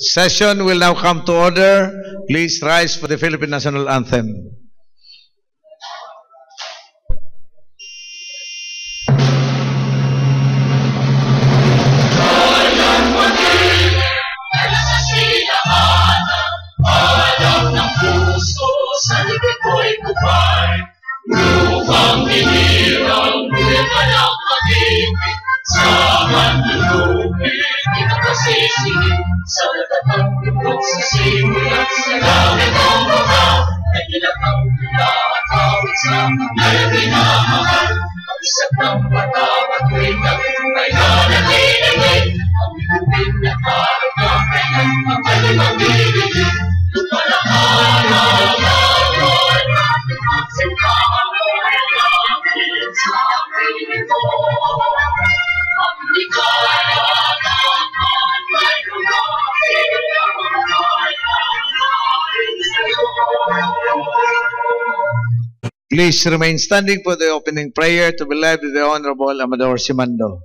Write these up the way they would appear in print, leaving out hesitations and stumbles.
Session will now come to order. Please rise for the Philippine National Anthem. Lupang hinirang buhay ng pag-ibig sa manlulupin, di ka kasisingin sa natatang tugtog sa simulat sa langit ang mga ay ginatang pinakawit sa mga pinamahal. Ang isang ng patawat ko'y nagtungay na natinigin, ang ilupin na parang kapay ng pagkalimang bibigin. Lumalakad ang Lord, ang sintahan sa akin ito, ang ligaya ng may lumaking ang kaya sa'yo. Please remain standing for the opening prayer to be led by the Honorable Amador Simando.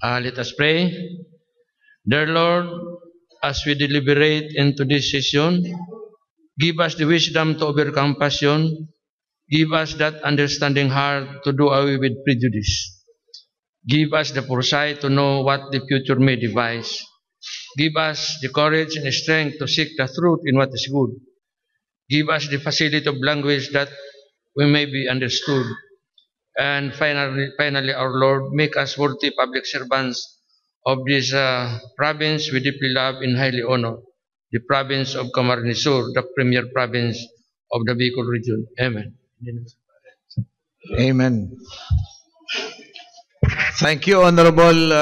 Let us pray. Dear Lord, as we deliberate into this session, give us the wisdom to overcome passion. Give us that understanding heart to do away with prejudice. Give us the foresight to know what the future may devise. Give us the courage and the strength to seek the truth in what is good. Give us the facility of language that we may be understood. And finally, our Lord, make us worthy public servants of this province we deeply love and highly honor, the province of Camarines Sur, the premier province of the Bicol region. Amen. Amen. Thank you, Honorable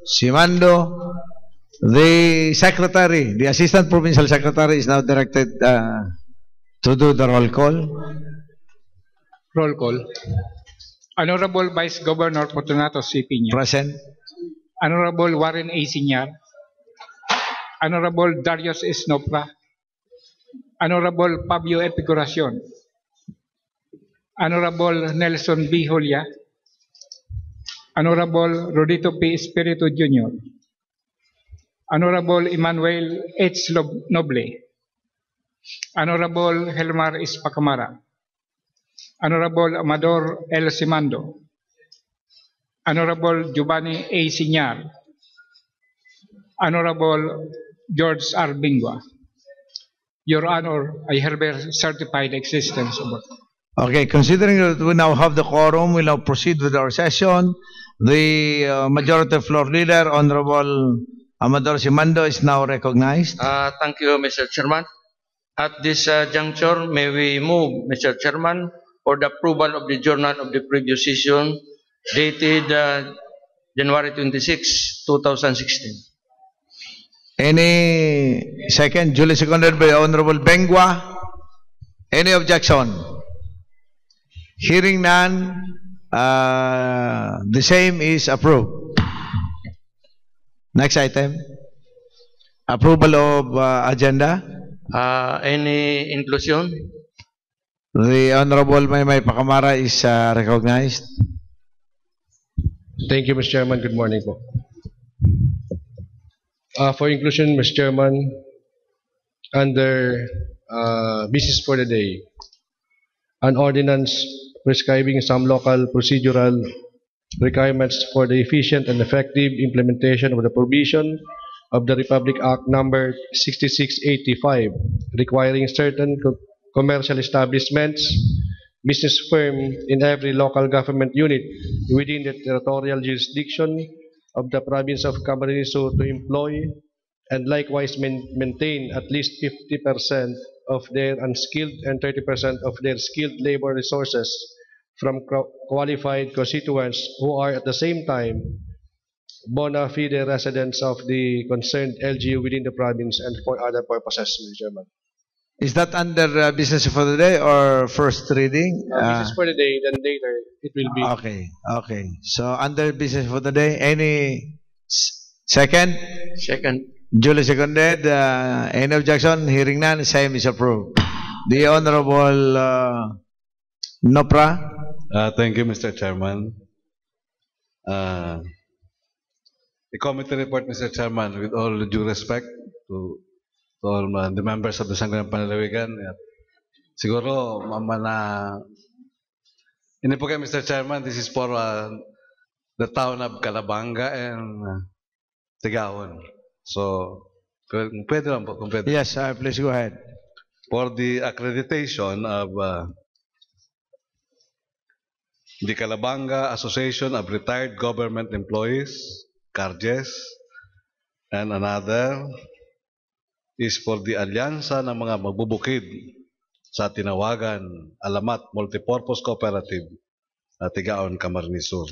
Simando. The Secretary, the Assistant Provincial Secretary is now directed to do the roll call. Roll call. Honorable Vice Governor Fortunato C. Piña. Present. Honorable Warren A. Sinyar. Honorable Darius S. Nopra. Honorable Fabio Epiguracion. Honorable Nelson B. Julia. Honorable Rodito P. Espiritu Jr. Honorable Emmanuel H. Noble. Honorable Helmar Ispacamara. Honorable Amador L. Simando. Honorable Giovanni A. Sinyar. Honorable George R. Bingwa. Your Honor, I hereby certify the existence of it. Okay, considering that we now have the quorum, we'll now proceed with our session. The Majority Floor Leader, Honorable Amador Simando, is now recognized. Thank you, Mr. Chairman. At this juncture, may we move, Mr. Chairman, for the approval of the journal of the previous session dated January 26, 2016. Any second? Duly seconded by Honorable Bengwa. Any objection? Hearing none, the same is approved. Next item. Approval of agenda. Any inclusion? The Honorable Maymay Pacamara is recognized. Thank you, Mr. Chairman. Good morning po. For inclusion, Mr. Chairman, under business for the day, an ordinance prescribing some local procedural requirements for the efficient and effective implementation of the provision of the Republic Act number 6685, requiring certain commercial establishments, business firm in every local government unit within the territorial jurisdiction of the province of Camarines Sur to employ and likewise maintain at least 50% of their unskilled and 30% of their skilled labor resources from qualified constituents who are at the same time bona fide residents of the concerned LGU within the province and for other purposes, Mr. Chairman. Is that under business for the day or first reading? Business for the day, then later it will be. Okay, okay. So under business for the day, any second? Second. Duly seconded. Any objection? Hearing none, same is approved. The Honorable Nopra. Thank you, Mr. Chairman. the committee report, Mr. Chairman, with all due respect to all the members of the Sangguniang Panlalawigan. Siguro, ini po kayo, Mr. Chairman, this is for the town of Calabanga and Tigaon. So, pwede lang po, kung pwede. Yes, please go ahead. For the accreditation of the Calabanga Association of Retired Government Employees, CARGES, and another is for the alyansa ng mga magbubukid sa tinawagan Alamat Multipurpose Cooperative at Tigaon, Camarines Sur.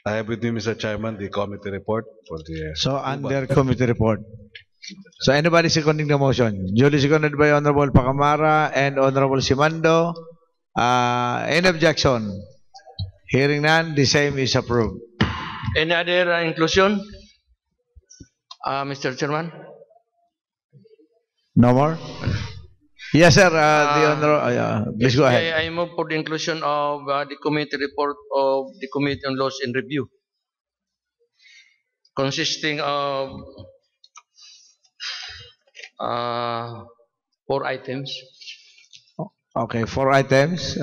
I have with me, Mr. Chairman, the committee report for the... So, under committee report. So, anybody seconding the motion? Duly seconded by Honorable Pacamara and Honorable Simando. Any objection? Hearing none, the same is approved. Any other inclusion? Mr. Chairman? No more? Yes, sir. Please go ahead. I move for the inclusion of the committee report of the Committee on Laws and Review, consisting of 4 items. Okay, 4 items.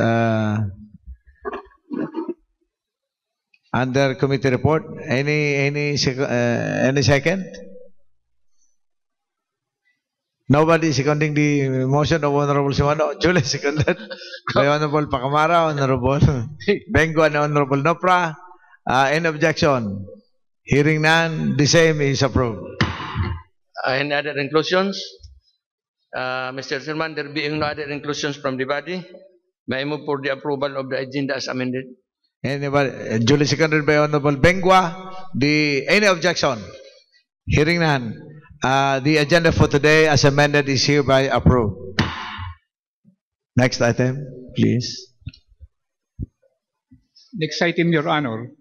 Under committee report, any second? Nobody seconding the motion of Honorable Simano. Duly seconded by Honorable Pacamara, Honorable Bengo, and Honorable Nopra. Any objection? Hearing none, the same is approved. Any other inclusions? Mr. Chairman, there being no other inclusions from the body, may I move for the approval of the agenda as amended? Anybody? Duly seconded by Honorable Bengwa. Any objection? Hearing none. The agenda for today as amended is hereby approved. Next item, please. Next item, Your Honor.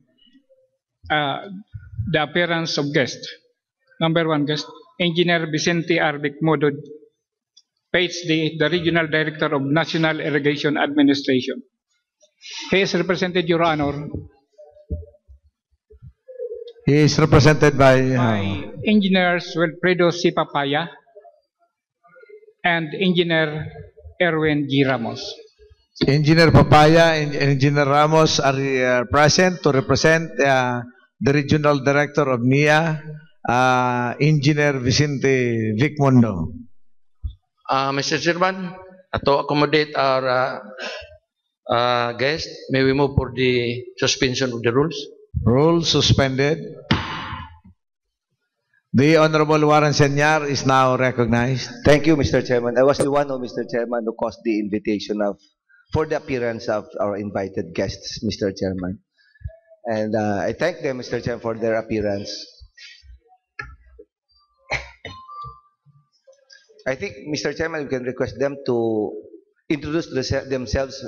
The appearance of guest. Number 1 guest, Engineer Vicente Arbic Modod, PhD, the Regional Director of National Irrigation Administration. He is represented, Your Honor, He is represented by Engineers Wilfredo C. Papaya and Engineer Erwin G. Ramos. Engineer Papaya and Engineer Ramos are present to represent the Regional Director of NIA, Engineer Vicente Vic Mondo. Mr. Chairman, to accommodate our guest, may we move for the suspension of the rules? Rules suspended. The Honorable Warren Senyar is now recognized. Thank you, Mr. Chairman. I was the one, Mr. Chairman, who caused the invitation for the appearance of our invited guests, Mr. Chairman. And I thank them, Mr. Chairman, for their appearance. I think, Mr. Chairman, we can request them to introduce themselves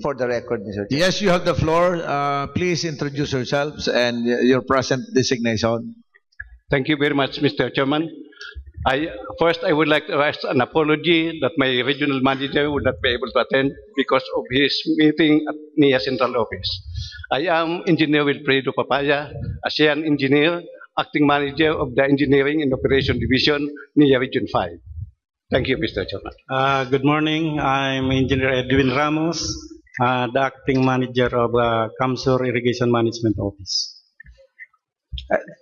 for the record, Mr. Chairman. Yes, you have the floor. Please introduce yourselves and your present designation. Thank you very much, Mr. Chairman. First, I would like to ask an apology that my regional manager would not be able to attend because of his meeting at NIA Central Office. I am Engineer Wilfredo Papaya, ASEAN Engineer, Acting Manager of the Engineering and Operation Division, NIA Region 5. Thank you, Mr. Chairman. Good morning. I'm Engineer Edwin Ramos, the Acting Manager of Kamsur Irrigation Management Office.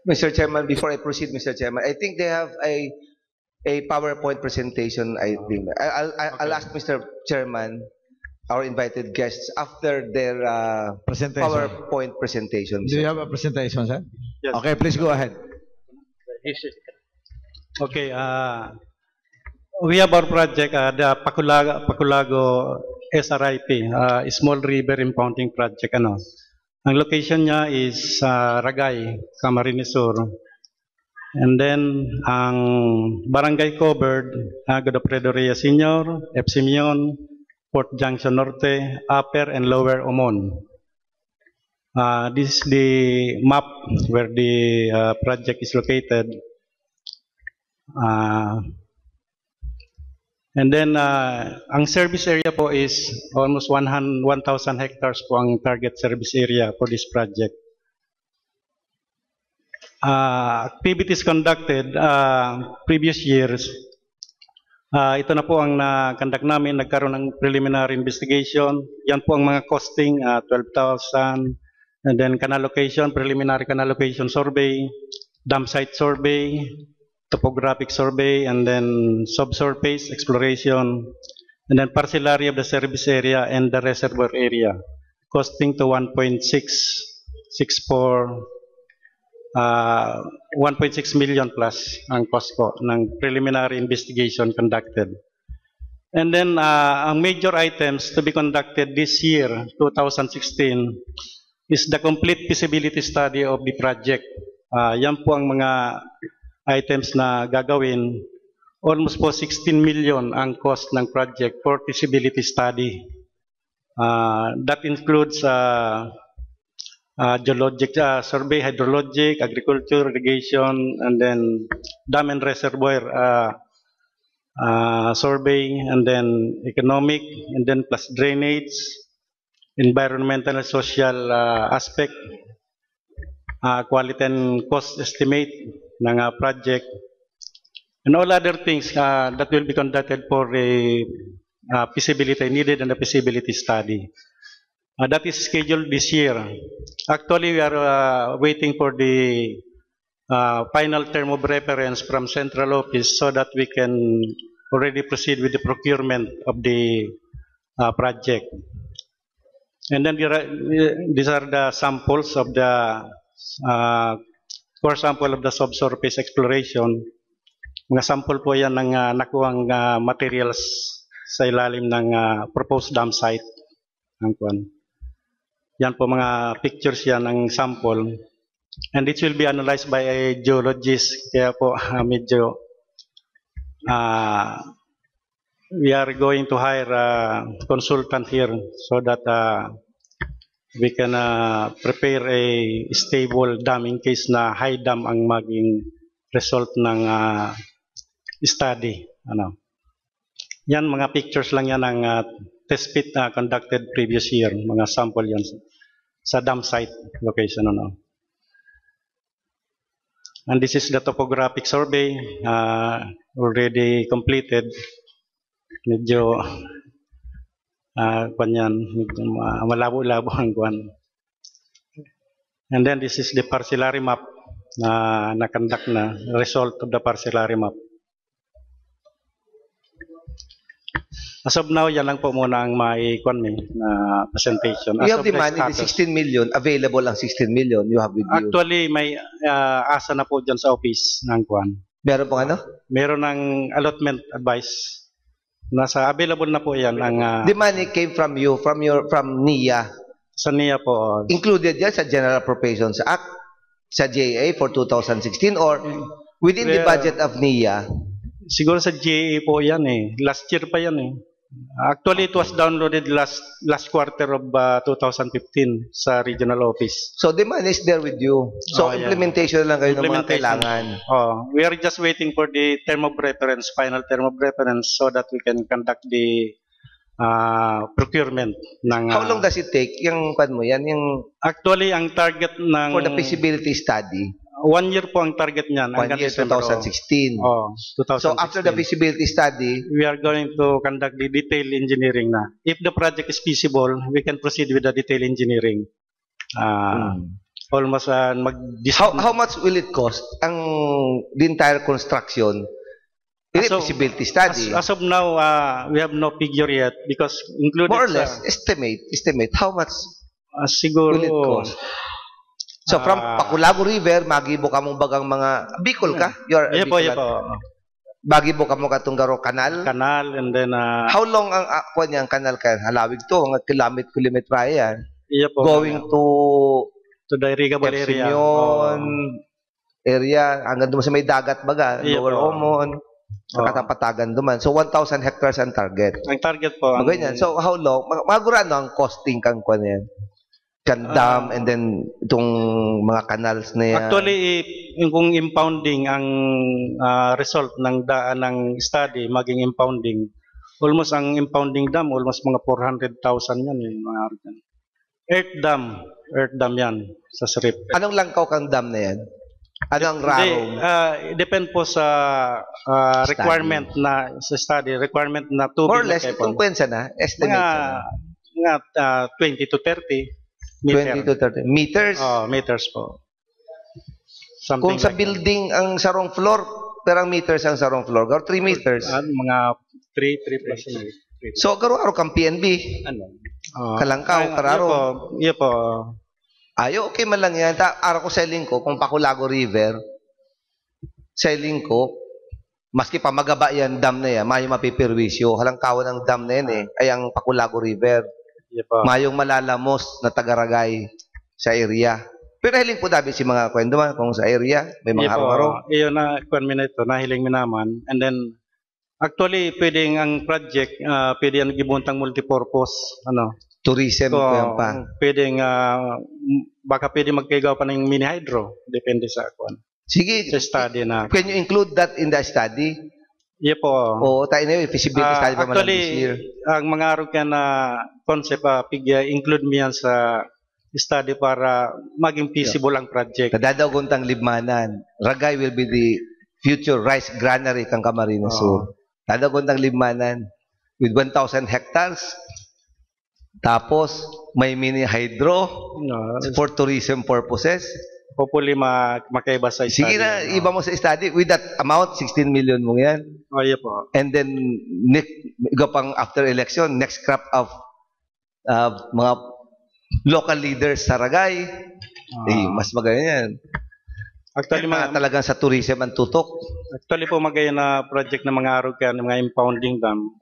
Mr. Chairman, before I proceed, Mr. Chairman, I think they have a PowerPoint presentation. I'll ask Mr. Chairman, our invited guests, after their Presentation. PowerPoint presentation. Do you have a presentation, sir? Yes. Okay, please go ahead. Okay. We have our project, the Paculago SRIP, Small River Impounding Project. Ang location niya is Ragay, Camarines Sur. And then, ang barangay covered, Godofredo Senior, Epsimion, Port Junction Norte, Upper and Lower Omon. This is the map where the project is located. And then, ang service area po is almost 1,000 hectares po ang target service area for this project. Activities conducted previous years. Ito na po ang na-conduct namin, nagkaroon ng preliminary investigation. Yan po ang mga costing, 12,000. And then canal location, preliminary canal location survey, dam site survey, topographic survey, and then subsurface exploration, and then parcellary of the service area and the reservoir area, costing to 1.6 million plus ang cost po ng preliminary investigation conducted. And then ang major items to be conducted this year, 2016, is the complete feasibility study of the project. Yan po ang mga items na gagawin. Almost po 16 million ang cost ng project for feasibility study. That includes geologic survey, hydrologic, agriculture, irrigation, and then dam and reservoir survey, and then economic, and then plus drainage, environmental and social aspect, quality and cost estimate ng project, and all other things that will be conducted for the feasibility needed and the feasibility study. That is scheduled this year. Actually, we are waiting for the final term of reference from central office so that we can already proceed with the procurement of the project. And then these are the samples of the core sample of the subsurface exploration. Mga sample po yan ng nakuhang materials sa ilalim ng proposed dam site. Yan po mga pictures yan ng sample. And it will be analyzed by a geologist. Kaya po medyo we are going to hire a consultant here so that we can prepare a stable dam in case na high dam ang maging result ng study. Yan, mga pictures lang yan ng test pit conducted previous year. Mga sample yan sa dam site location. And this is the topographic survey already completed. Medyo malabo-labo ang kuwan. And then this is the parcellary map na na-conduct na, result of the parcellary map. As of now, yan lang po muna ang maikuan na presentation. You have the money, the 16 million, available ang 16 million you have with you. Actually, may asa na po dyan sa office ng kuan. Meron pong ano? Meron ng allotment advice. Nasa available na po yan. The money came from you, from NIA. Sa NIA po. Included yan sa General Appropriations Act, sa JA for 2016, or within the budget of NIA? Siguro sa JA po yan eh. Last year pa yan eh. Actually, it was downloaded last quarter of 2015 sa regional office. So the money is there with you. So implementation lang kayo ng mga kailangan. We are just waiting for the term of reference, final term of reference, so that we can conduct the procurement. How long does it take? Yung pan mo yan, yung actually ang target ng for the feasibility study. 1 year po ang target niyan. 1 year, 2016. 2016. So after the feasibility study, we are going to conduct the detail engineering na. If the project is feasible, we can proceed with the detail engineering. Almost how much will it cost ang the entire construction? Feasibility study. As of now, we have no figure yet because included more or less estimate how much siguro will it cost? So from Pakulago River, magibo ka mong bagang mga Bicol ka? You're po. Bagibo ka mo katong garo kanal? Kanal, and then how long ang ang kanal ka? Halawig to, ang kilometer yan. Po, going to the irrigable area. Area, hanggang duman sa may dagat baga, Lower Omon, Katapatagan duman. So 1,000 hectares ang target. Ang target po. Ganyan. So how long? Magurano ang costing kang kwan yan? Dam and then itong mga canals na yan. Actually, kung impounding ang result ng daan ng study, maging impounding, almost ang impounding dam, almost mga 400,000 yan. Mga Earth dam yan sa Srip. Anong langkaw kang dam na yan? Ano ang rarong? Depend po sa requirement na sa study, requirement na tubig. More or less, na itong pensa na, estimate mga 20 to 30 20 to 30 meters. Meters po. Kung sa building ang sarong floor, perang meters ang sarong floor? Garo 3 meters. Mga 3 plus. So, garo kang PNB. Ano? Kalangkaw, kararo. Iya po. Ayo, okay man lang yan. Araw ko selling ko, kung Pakulago River, selling ko, maski pa magaba yan, dam na yan, mayong mapipirwisyo. Halangkawan ng dam na yan ay ang Pakulago River. Iya po. Mayong malalamos na tagaragay sa area. Pero hiling po dabi si mga kwento man kung sa area, may mga araw-araw. Iyo na, kung minute, nahiling mi naman. And then, actually, pwedeng ang project, pwede yan gibuntang multipurpose, tourism po yan pa. Pwedeng, baka pwede magkaigaw pa ng mini hydro. Depende sa kwan. Sige. Sa study na. Can you include that in the study? Iya po. Oo, tayo na yun. Feasibility study pa man actually, this year. Ang mga araw ka na concept, include mo yan sa study para maging feasible ang project. Kadadaguntang libmanan. Ragay will be the future rice granary kang Camarines Sur. Dadaguntang libmanan with 1,000 hectares. Tapos, may mini hydro for tourism purposes. Hopefully, makaiba sa study. Sige na, iba mo sa study. With that amount, 16 million mo yan. Iya po. And then, iba pang after election, next crop of mga local leaders sa Ragay. Mas maganda yan. Actually, talagang sa tourism ang tutok. Actually po, magaya na project na mga araw ka, mga impounding dam,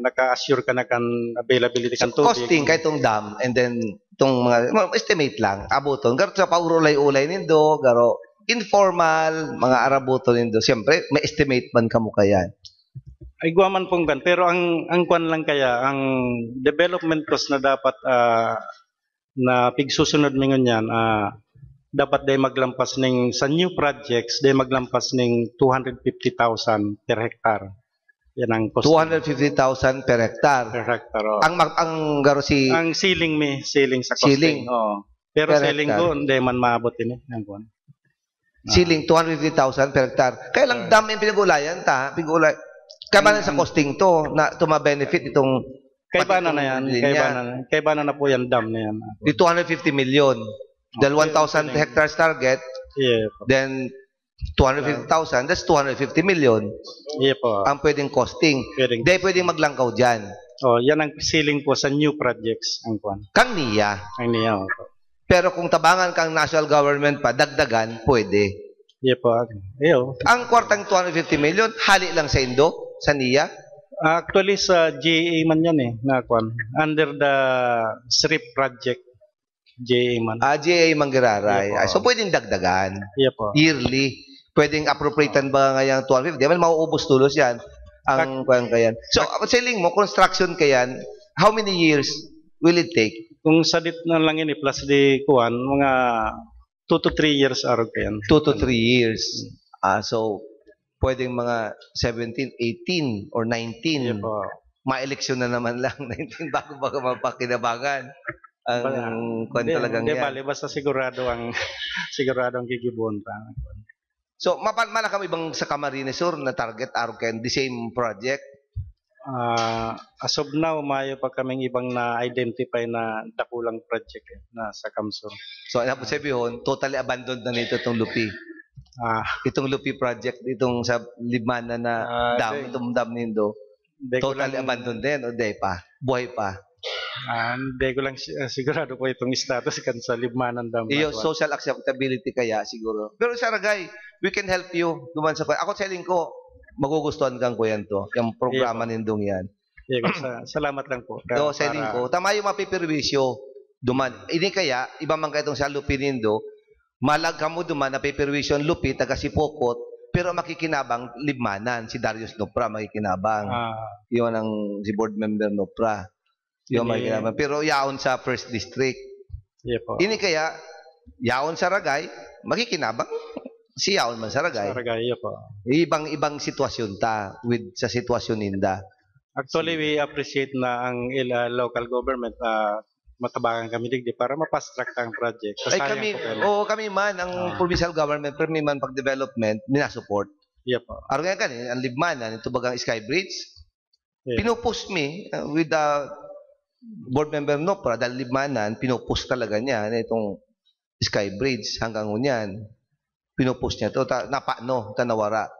naka-assure ka na kan availability kan tubig. Costing kahit itong dam, and then itong mga, estimate lang, abuton. Garo sa paurulay-ulay nindo, garo informal, mga arabuton nindo. Siyempre, may estimate man kamo kayan. Ay guwaman pong gan, pero ang kwan lang kaya, ang development cost na dapat na pigsusunod mingon yan, dapat day maglampas ning sa new projects, day maglampas ning 250,000 per hectare. Yan ang cost. 250,000 per hectare. Per hectare. Ang garo ang ceiling sa costing. Pero per ceiling hectare. ko hindi man maabot ini ang kuan. Ceiling 250,000 per hectare. Kaya lang dam yung pinag-ulayan pinag-ulay. Kaya sa costing to na ma-benefit itong Kaibanan na yan. Kaibanan na po yan dam na yan. Di 250 million. Dahil 1,000 hectares target, then 250,000, that's 250 million. Yeah po. Ang pwedeng costing. Di pwedeng maglangkaw dyan. Yan ang ceiling po sa new projects. Ang kwan. Kang niya. Ang niya. Pero kung tabangan kang national government pa, dagdagan, pwede. Yeah po. Ang kwartang 250 million, hali lang sa Indo, sa niya. Actually, sa GA man yan na kwan. Under the SRIP project, GA man. GA Manggiraray. Yeah, so, pwedeng dagdagan. Yeah po. Yearly. Pwedeng appropriatean ba ngayang 250? Di ba mauubos tulos yan? Ang kwan kayan. So, selling mo, construction kayan, how many years will it take? Kung sadit na lang ini plus di kuan, mga 2 to 3 years araw kayan. 2 to 3 years. So, pwedeng mga 17, 18, or 19. Yeah po. Ma-eleksyon na naman lang. 19 bago mapakinabangan. Ang kwan talagang yan. Bali, basta sigurado ang gigibon pa. So, malakam ibang sa Camarines Sur na target araw kayo, the same project? As of now, mayo pa kaming ibang na-identify na dakulang project na sa Kamsur. So, ano po sabihin, totally abandoned na nito itong Lupi. Itong Lupi project, itong sa Libmanan na dam, itong dam nindo, totally abandoned din o di pa? Buhay pa? Hindi ko lang sigurado po itong status kan sa Libmanan dam. Iyo, social acceptability kaya siguro. Pero sa Ragay, we can help you duman sa ako selling ko, magugustuhan kang ko yan to, yung programa nindong yan. Salamat lang po. So, selling ko, tama yung mapipirwisyo duman. Ini kaya, iba man kayo itong sa Lupi nindo, malag ka mo duman, napipirwisyo ang Lupi, taga Sipokot, pero makikinabang Libmanan, si Darius Nopra makikinabang. Yun ang si board member Nopra. Yun makikinabang. Pero yaon sa first district. Ini kaya, yaon sa Ragay, makikinabang si yaon man sa Ragay. Sa Ragay, po. Ibang sitwasyon ta with sa sitwasyon ninda. Actually, we appreciate na ang local government matabangan kami digdi para ma-fast track ang project. Ay kami, kami man, ang provincial government, pero man pag-development, minasupport. Yeah po. Araw nga kanin, ang libmanan, ito bagang Sky Bridge, Yeah. pinupost me with the board member Nopra, dahil libmanan, pinupost talaga niya na itong Sky Bridge hanggang unyan. Pinupost niya ito, tanawara.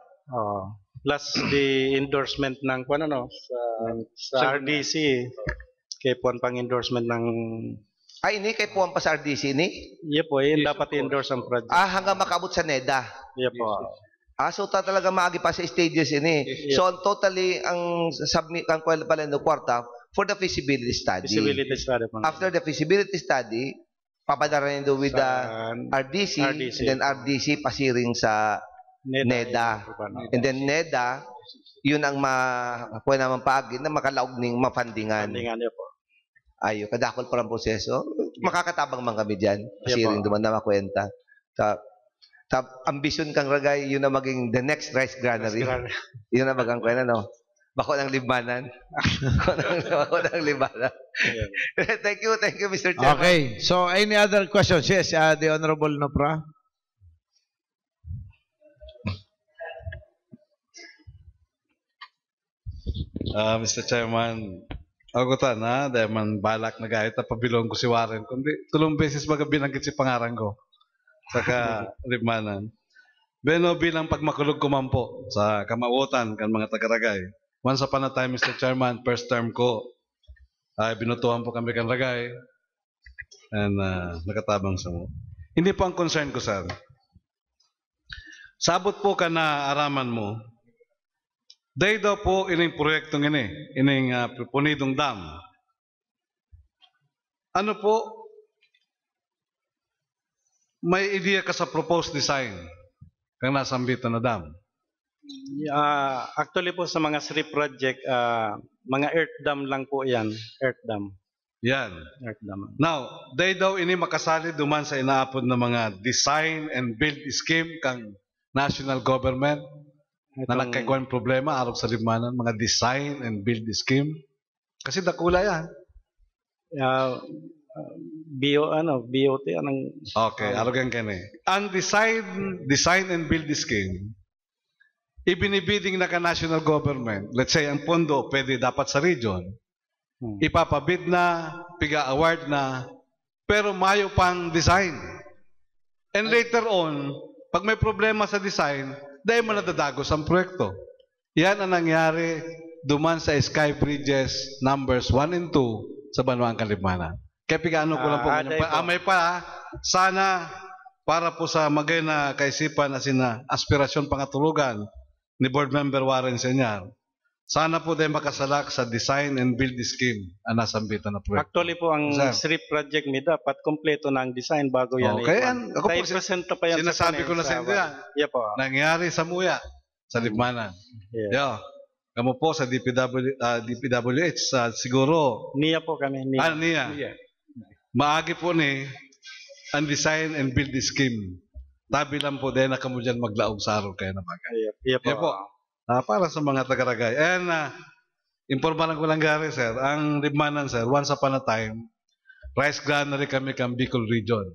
Plus the endorsement ng sa RDC. Kaya po ang pang-endorsement ng... Ay, ini, kay puwan pa sa RDC, ini? Yeah po, yun dapat i-endorse ang project. Hanggang makabot sa NEDA. Yeah po. So talaga maagi pa sa stages ini. Yeah. So totally ang submit ang kwento pala ng kwarta for the feasibility study. Feasibility study po. After the feasibility study, papadara niyo with the RDC, and then RDC pasiring sa NEDA. And then NEDA, yun ang kuha naman paagin na makalaog ning mapandingan. Pandingan niyo po. Ayo, kadakol pa ang proseso. Makakatabang man kami dyan. Pasiring duman na makwenta. Ambisyon kang ragay, yun na maging the next rice granary. Yun na magang kwena, no? Bako ng libanan. Bako ng libanan. Thank you, Mr. Chairman. Okay, so any other questions? Yes, the Honorable Nopra. Mr. Chairman, ako na, dahil man balak na gahit na pabilong ko si Warren, kundi tulong beses baga binanggit si pangarang ko. Saka limanan. Beno bilang pagmakulog ko man po sa kamautan kan mga taga-Ragay. Once upon a time, Mr. Chairman, first term ko, ay binutuhan po kami kan Ragay. And nakatabang sa mo. Hindi po ang concern ko, sir. Sabot po ka na araman mo, dahil daw po ining proyektong ining punidong dam. Ano po, may idea ka sa proposed design kang nasambitan na dam? Actually po sa mga SRI project, mga earth dam lang po yan. Earth dam. Yan. Earth dam. Now, dahil daw ini makasali duman sa inaapod na mga design and build scheme kang national government na nagkaikuan problema arog sa limanan, mga design and build scheme. Kasi dakula yan. BOT anong... Okay, arog yan kani. Ang design and build scheme, ibinibiding na ka national government. Let's say, ang pondo pwede dapat sa region. Ipapabid na, piga-award na, pero mayo pang design. And later on, pag may problema sa design, dahil mo nadadagos ang proyekto. Yan ang nangyari duman sa Sky Bridges numbers 1 and 2 sa Banwang Kalimanan. Kaya pigaano ko lang po. May pa, sana para po sa magay na kaisipan na aspirasyon pangatulugan ni Board Member Warren Senyar. Sana po din makasalak sa design and build scheme ang nasambitan na proyekto. Actually po, ang SRI project mi dapat kompleto na ang design bago yan. Okay, ako po sinasabi ko na sa inyo yan. Yeah, po. Nangyari sa Muya, sa Libmanan. Yeah. Kamu po sa DPWH, siguro. NIA po kami. NIA. Maagi po ni ang design and build scheme. Tabi lang po din na kamo dyan maglaog sa araw kayo na bagay. Yeah, po. Para sa mga taga-Ragay. And impormalan ko lang gari, sir. Ang Libmanan, sir, once upon a time, rice granary kami kang Bicol region.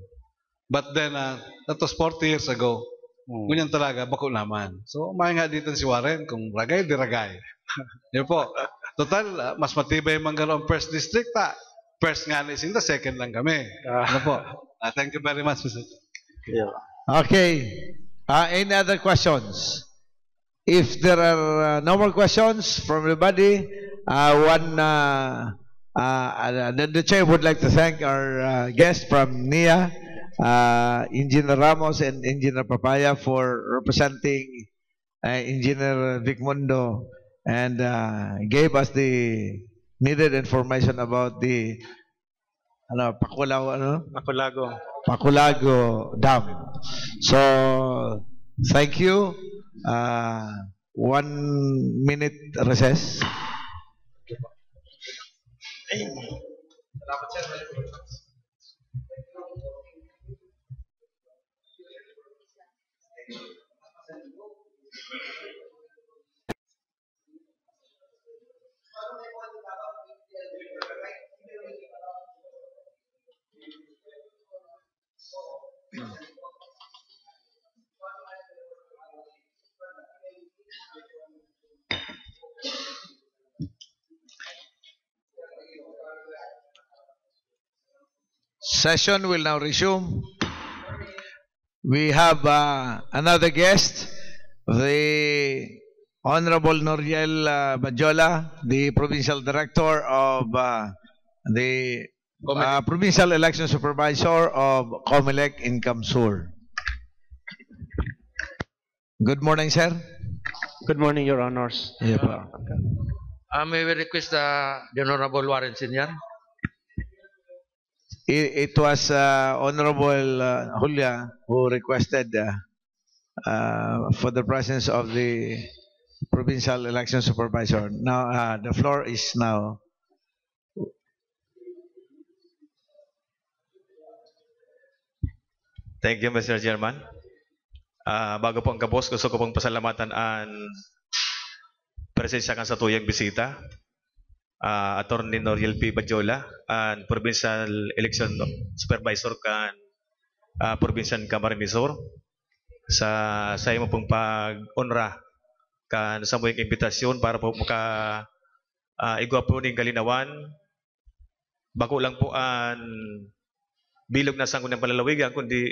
But then, that was 40 years ago. Ngunyan talaga, bako naman. So, may nga dito si Warren, kung Ragay, di Ragay. Yan po. Total, mas matibay manggalo ang first district, first nga na isinda, second lang kami. Ano po? Thank you very much, Mr. Yeah. Okay. Any other questions? If there are no more questions from everybody, the chair would like to thank our guests from NIA, Engineer Ramos and Engineer Papaya, for representing Engineer Vicmundo and gave us the needed information about the Paculago Dam. So, thank you. 1 minute recess. session will now resume. We have another guest, the Honorable Noriel Bajola, the Provincial Director of the Provincial Election Supervisor of COMELEC in Kamsur. Good morning, sir. Good morning, Your Honors. Yeah, po. May we request the Honorable Warren Senior? It was Honorable Julia who requested for the presence of the Provincial Election Supervisor. Now, the floor is now. Thank you, Mr. Chairman. Bago po ang kabos, gusto ko pong pasalamatan ang presensya kan sa tuyang bisita. Attorney Noriel P. Bajola, ang Provincial Election Supervisor kan Provincial Camarines Sur. Sa imo pong pag-onra kan sa muyang imbitasyon para po igwa po ning kalinawan. Bako lang po ang bilog na sangkot ng palalawigan, kundi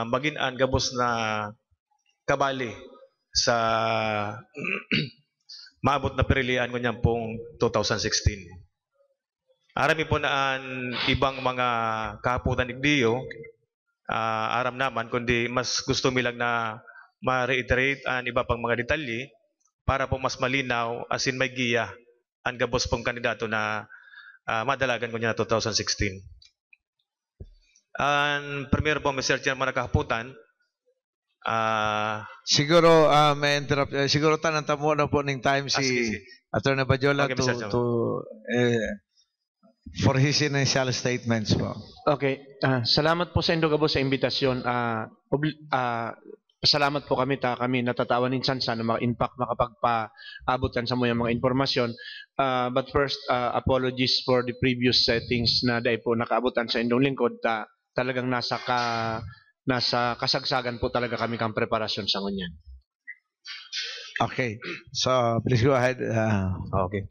maginaan gabos na kabali sa maabot na perilian ko niyan pong 2016. Arami po na ang ibang mga kahaputan igdiyo, aram naman, kundi mas gusto milang na ma-reiterate ang iba pang mga detalye para po mas malinaw asin may giya ang gabos pong kandidato na madalagan ko niya na 2016. Primero po, Mr. Chairman, nakahaputan. Siguro, may interrupt. Siguro tananta muna po ng time si Attorney Bajola Okay, for his initial statements po. Okay. Salamat po sa Indogabo sa imbitasyon. Salamat po kami natatawan minsan sa mga impact makapagpaabutan sa mga informasyon. But first, apologies for the previous settings na dahil po nakaabutan sa indong lingkod. Talagang nasa kasagsagan po talaga kami kang preparasyon sa ngunyan. Okay. So, please go ahead. Okay.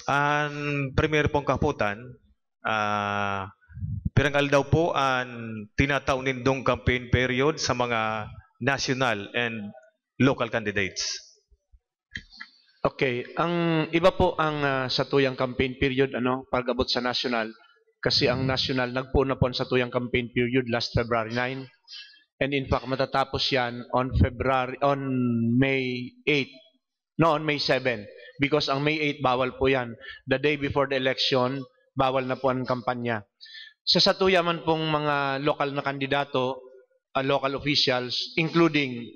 Ang premier pong kaputan, pirangal daw po ang tinataon nindong campaign period sa mga national and local candidates. Okay, ang iba po ang sa tuyang campaign period pag-abot sa national, kasi ang national nagpo na po sa tuyang campaign period last February 9, and in fact matatapos yan on May 7, because ang May 8 bawal po yan. The day before the election, bawal na po ang kampanya. Sa satuyaman pong mga local na kandidato, local officials, including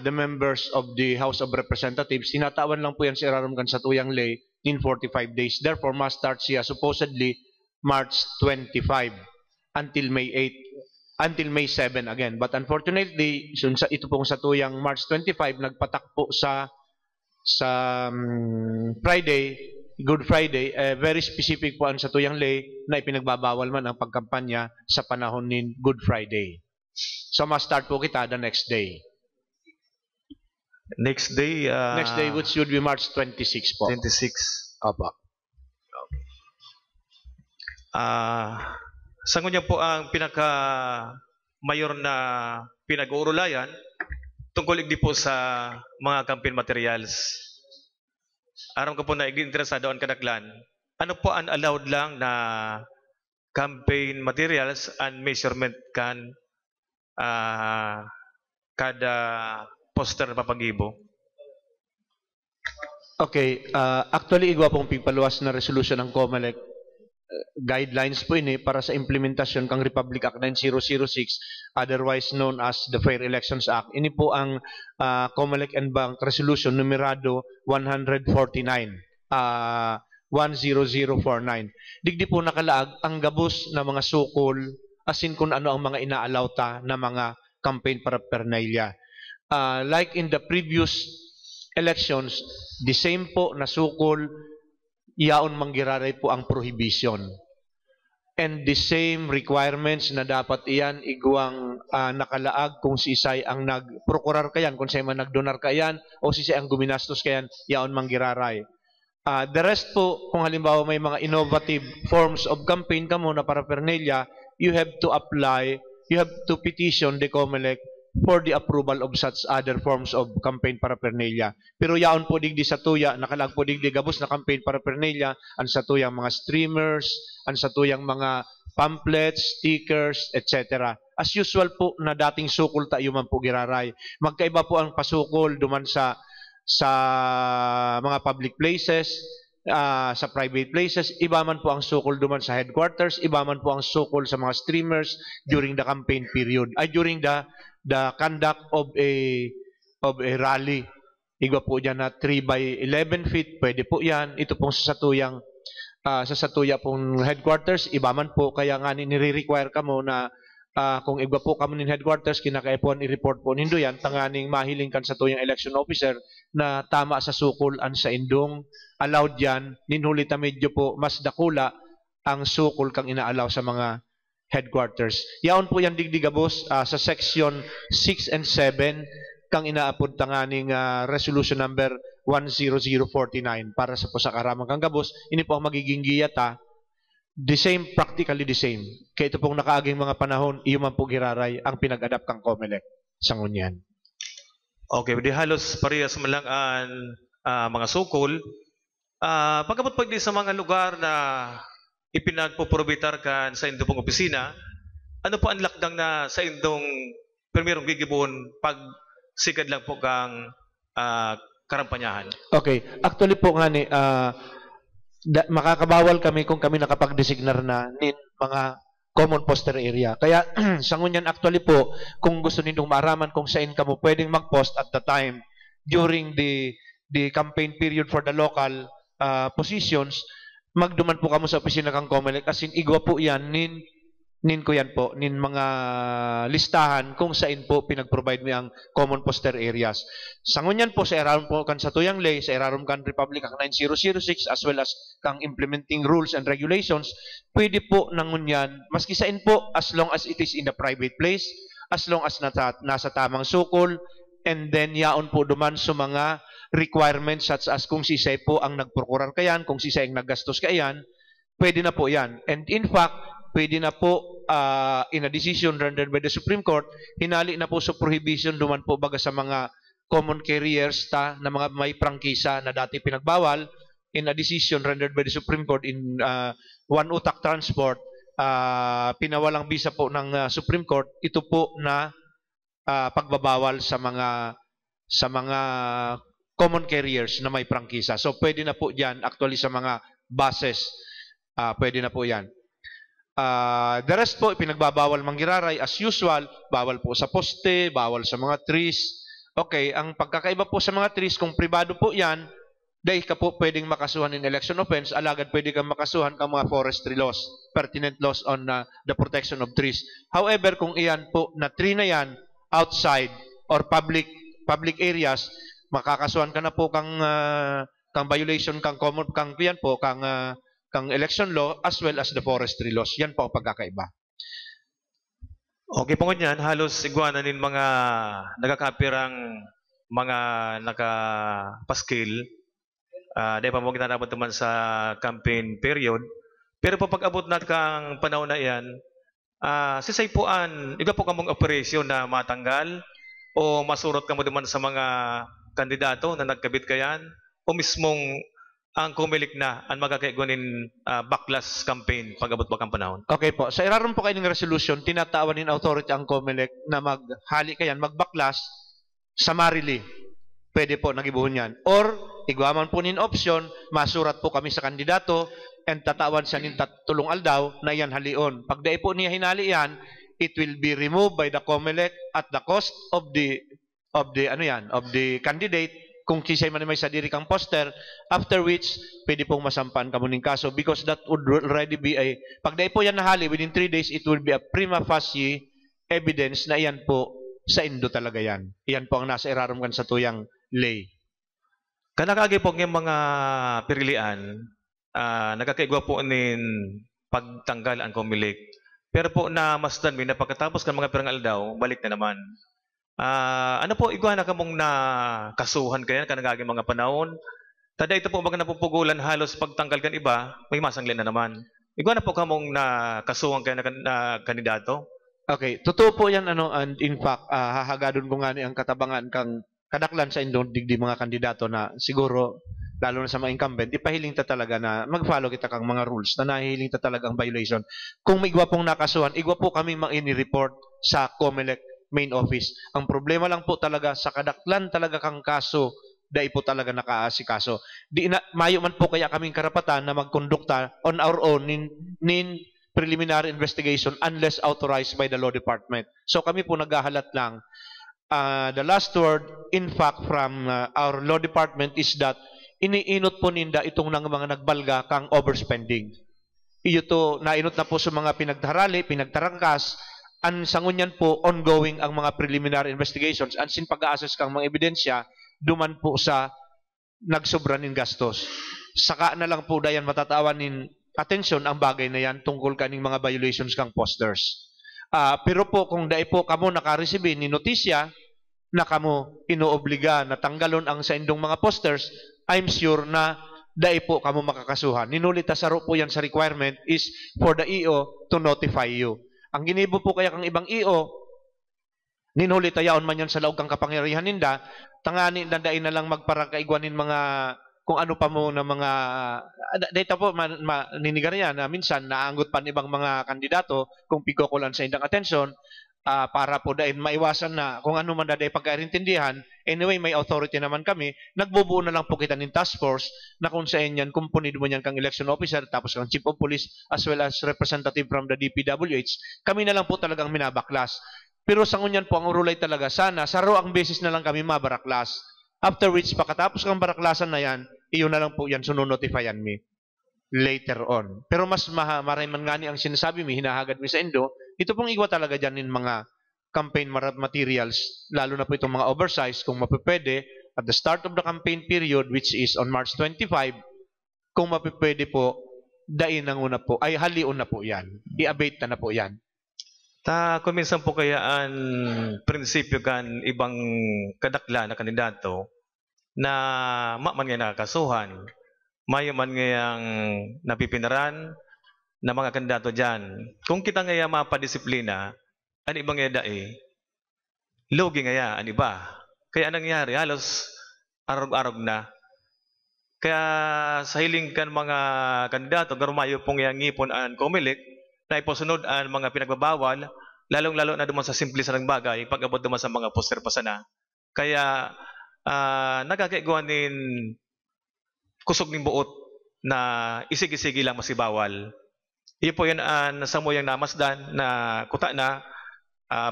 the members of the House of Representatives, tinatawan lang po yan sa iraramgan sa tuyang lay in 45 days. Therefore, must start siya supposedly March 25 until May 8, until May 7 again. But unfortunately, ito pong sa tuyang March 25, nagpatakpo sa Friday, Good Friday, very specific po ang sa tuyang lay na ipinagbabawal man ang pagkampanya sa panahon ni Good Friday. So, must start po kita the next day. Next day, which should be March 26 po. 26. Opo. Okay. Sa ngunya po ang pinaka-mayor na pinag-uurulayan tungkol igdi po sa mga campaign materials. Aram ko po na interesado ang kadaklan. Ano po ang allowed lang na campaign materials and measurement kan kada poster na papagibo? Okay, actually igwa pong pigpaluwas na resolution ng COMELEC guidelines po ini para sa implementasyon kang Republic Act 9006, otherwise known as the Fair Elections Act. Ini po ang COMELEC and Bank Resolution numerado 149, 10049. Digdi po nakalaag ang gabos na mga sukol, asin kung ano ang mga inaalaw ta na mga campaign paraphernalia. Like in the previous elections, the same po na sukol, iyaon manggiraray po ang prohibition. And the same requirements na dapat iyan iguang nakalaag kung si Isay ang nagprokurar kayan, kung siya man nagdonar kayan, o si Isay ang guminastos kayan, iyaon manggiraray. The rest po, kung halimbawa may mga innovative forms of campaign ka mo na paraphernalia, you have to petition the COMELEC for the approval of such other forms of campaign paraphernalia. Pero yaon po digdi sa tuya, nakalag po digdi gabos na campaign paraphernalia, ang sa tuyang mga streamers, ang sa tuyang mga pamphlets, stickers, etc. As usual po na dating sukol tayo man po giraray. Magkaiba po ang pasukol duman sa mga public places, sa private places, iba man po ang sukol duman sa headquarters, iba man po ang sukol sa mga streamers during the campaign period, during the conduct of a rally. Iba po dyan na 3 by 11 feet, pwede po yan. Ito pong sa satuya pong headquarters, iba man po, kaya nga nire-require ka mo na kung iba po kamo nin headquarters, kinakaipon i-report po nindo yan, tanganing mahiling kan sa tuyang election officer na tama sa sukol an sa indong allowed yan, ninhuli ta medyo po mas dakula ang sukol kang inaalaw sa mga headquarters. Yaon po yan digdigabos sa section 6 and 7 kang inaapod tanganing resolution number 10049 para sa po sa karamang kang gabos. Ini po ang magiging giyata. Practically the same. Kaya ito pong nakaaging mga panahon, iyo man po giraray ang pinag-adapt kang COMELEC sa ngunyan. Okay, di halos parehas man lang ang mga sukol. Pagkabot pag di sa mga lugar na ipinagpuprobitar kan sa indong pong opisina, ano po ang lakdang na sa indong primerong gigibon pag sikad lang po kang karampanyahan? Okay, actually po nga ni makakabawal kami kung kami nakapag-designar na nin mga common poster area. Kaya sa ngunyan actually po, kung gusto nindong maaraman kung saan kamo pwedeng mag-post at the time during the campaign period for the local positions, magduman po kamo sa opisina kang COMELEC, as in igwa po yan nin ko yan po, nin mga listahan kung saan po pinag-provide mo ang common poster areas. Sa ngunyan po, sa erarum po kan sa tuyang lay, sa erarum kan Republic Act 9006, as well as kang implementing rules and regulations, pwede po ng ngunyan, maski saan po, as long as it is in a private place, as long as nasa tamang sukol, and then yaon po duman sa mga requirements such as kung sisay po ang nagprokurar kayan, kung sisay ang naggastos kayan, pwede na po yan. And in fact, pwede na po in a decision rendered by the Supreme Court, hinali na po sa prohibition duman po baga sa mga common carriers na mga may prangkisa na dati pinagbawal, in a decision rendered by the Supreme Court in One Utak Transport, pinawalang bisa po ng Supreme Court, ito po na pagbabawal sa mga common carriers na may prangkisa. So pwede na po diyan, actually sa mga buses, pwede na po yan. The rest po, pinagbabawal manggiraray as usual, bawal po sa poste, bawal sa mga trees. Okay, ang pagkakaiba po sa mga trees, kung pribado po yan, dahil ka po pwedeng makasuhan in election offense, alagad pwede kang makasuhan ng mga forestry laws, pertinent laws on the protection of trees. However, kung iyan po na tree na yan, outside or public areas, makakasuhan ka na po kang violation kang common kang yan po kang election law as well as the forestry laws. Yan po ang pagkakaiba. Okay po ganyan, halos iguana nin mga nagakapirang mga nakapaskil. Dahil pa mo ginanabot naman sa campaign period. Pero po pag-abot na kang panahon na yan, sisaypuan, iba po kamong operasyon na matanggal o masurot ka mo naman sa mga kandidato na nagkabit kayan o mismong ang COMELEC na ang magkakaiguanin backlash campaign pag-abot pa kang panahon? Okay po. Sa iraron po kayo ng resolution, tinatawan ng authority ang COMELEC na maghali kayan, mag-backlash summarily. Pwede po nagibuhon yan. Or, igwaman po nin option, masurat po kami sa kandidato and tatawan siya nin tulong aldaw na yan halion. Pag dai po niya hinali yan, it will be removed by the COMELEC at the cost of the candidate kung kisay man may sadiri kang poster, after which pwede pong masampan ka muning kaso because that would already be pag dai po yan nahali within 3 days, it will be a prima facie evidence na iyan po sa indo talaga yan. Iyan po ang nasa irarum kan sa tuyang lay. Kanakagi po ng mga pirilian, nagkakaigwa po nin pagtanggal ang COMELEC. Pero po na masdan mi na pagkatapos kan mga pirang aldaw, balik na naman. Ano po igwa na kamong na kasuhan kayan kanagaging mga panahon Tada ito po baga napupugulan halos pagtanggal kan iba, may masangli na naman. Igwa na po kamong nakasuwang kayo na kandidato? Okay, totoo po yan and in fact hahagadon ko nga ni ang katabangan kang kadaklan sa indong digdi mga kandidato na siguro lalo na sa mga incumbent ipahiling ta talaga na mag-follow kita kang mga rules na nahihiling ta talagang violation. Kung may igwa pong nakasuhan, igwa po kami report sa COMELEC main office. Ang problema lang po talaga sa kadaklan talaga kang kaso dai po talaga nakaasikaso. Di na, mayo man po kaya kaming karapatan na magkondukta on our own nin preliminary investigation unless authorized by the law department. So kami po naghahalat lang. The last word, in fact, from our law department is that iniinot po ninda itong mga nagbalga kang overspending. Iyo to, nainot na po sa mga pinagdarali, pinagtarangkas, ang sangunyan po, ongoing ang mga preliminary investigations, and sin pag-a-assess kang mga ebidensya, duman po sa nagsobra nin gastos. Saka na lang po dayan matatawan nin atensyon ang bagay na yan tungkol kaning mga violations kang posters. Pero po kung dai po kamo nakareceive ni notisya na kamo inoobliga na tanggalon ang sa indong mga posters, I'm sure na dai po kamo makakasuhan. Ninulita saro po yan sa requirement is for the EO to notify you. Ang ginibo po kaya kang ibang EO, ninulita yaon man yan sa laog kang kapangyarihan ninda, tangani nandain na lang magparakaigwanin mga kung ano pa mo na mga data po ninigar yan na minsan naanggot pa ibang mga kandidato kung pikokulan sa indang atensyon para po dahil maiwasan na kung ano man daday pagkaintindihan. Anyway, may authority naman kami, nagbubuo na lang po kita ng task force na kung saan yan, kumpunid mo yan kang election officer, tapos kang chief of police, as well as representative from the DPWH, kami na lang po talagang minabaklas. Pero sa ngunyan po, ang urulay talaga, sana, saro ang basis na lang kami mabaraklas. After which, pagkatapos kang baraklasan na yan, iyon na lang po yan, sunonotifyan mi later on. Pero mas marayman nga ni ang sinasabi mi, hinahagad mi sa Indo, ito pong iwa talaga dyan in mga campaign materials, lalo na po itong mga oversize, kung mapipwede, at the start of the campaign period, which is on March 25, kung mapipwede po, dain ang una po, ay halion na po yan. I-abate na po yan. Kung minsan po kaya ang prinsipyo kan ibang kadakla na kandidato na man nga nakakasuhan, mayo man ngayang napipinaran na mga kandidato dyan. Kung kita ngaya mapadisiplina, ang ibang nga dae, lugi ngaya ang iba. Kaya nangyari, halos arog-arog na. Kaya sa hiling kan mga kandidato, garumayo pong yang ngipon ang COMELEC, na iposunod ang mga pinagbabawal, lalong-lalo na duman sa simple sarang bagay, pag-abot duman sa mga poster pa sana. Kaya nagkakaiguan din kusog ng buot na isig-isigi lang masibawal. Iyo po yan sa mo yung namasdan na kuta na